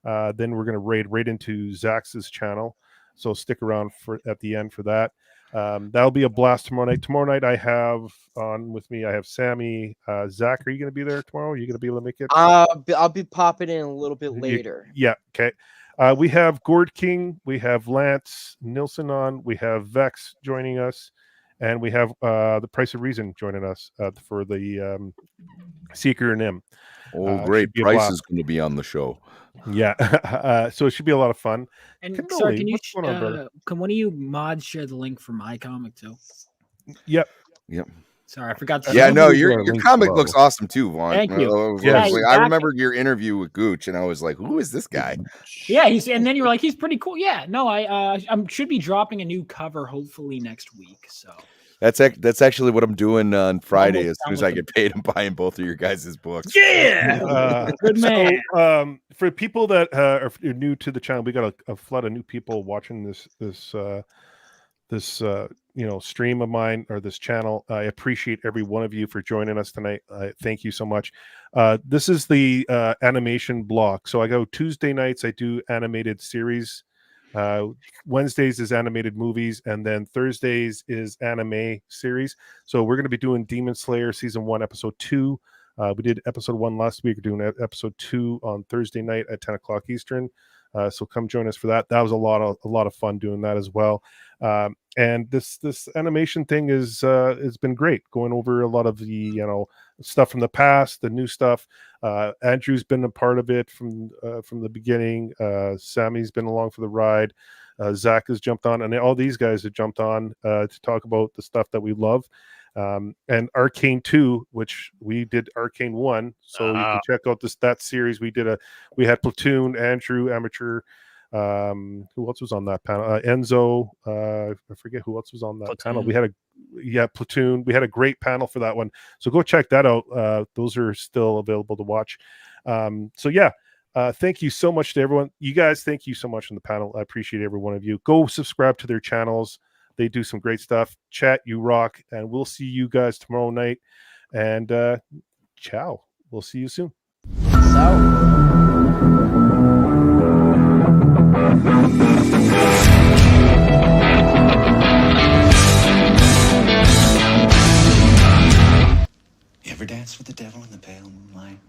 Then we're going to raid right into Zaxx's channel, so stick around at the end for that. That'll be a blast tomorrow night. Tomorrow night I have on with me, I have Sammy. Zack, are you going to be there tomorrow? Are you going to be able to make it? I'll be popping in a little bit later. Yeah, okay. We have Gord King, we have Lance Nilsson on, we have Vex joining us, and we have the Price of Reason joining us for the Seeker and Nim. Oh, great. Price is going to be on the show. Yeah. So it should be a lot of fun. And sorry, can one of you mods share the link for my comic too? Yep. Sorry, I forgot to. Yeah, no, your comic looks awesome too, Vaughn. Thank you. I remember your interview with Gooch, and I was like, "Who is this guy?" Yeah, and then you were like, "He's pretty cool." Yeah, no, I should be dropping a new cover hopefully next week. So that's actually what I'm doing on Friday. As soon as I get paid, I'm buying both of your guys' books. Yeah, good man. So, for people that are new to the channel, we got a flood of new people watching this stream of mine, or this channel. I appreciate every one of you for joining us tonight. Thank you so much. This is the animation block. So I go Tuesday nights, I do animated series. Wednesdays is animated movies, and then Thursdays is anime series. So we're going to be doing Demon Slayer season 1, episode 2. We did episode 1 last week. We're doing episode 2 on Thursday night at 10:00 Eastern. So come join us for that. That was a lot of fun doing that as well. And this animation thing has been great, going over a lot of the stuff from the past, the new stuff. Andrew's been a part of it from the beginning. Sammy's been along for the ride. Zack has jumped on, and all these guys have jumped on to talk about the stuff that we love. And Arcane 2, which we did Arcane 1, so you can check out that series. We had Platoon, Andrew, Amateur, who else was on that panel? Enzo, I forget who else was on that panel. We had Platoon. We had a great panel for that one, so go check that out. Those are still available to watch. Thank you so much to everyone. You guys, thank you so much on the panel. I appreciate every one of you. Go subscribe to their channels. They do some great stuff. Chat, you rock, and we'll see you guys tomorrow night. And ciao. We'll see you soon. You ever dance with the devil in the pale moonlight?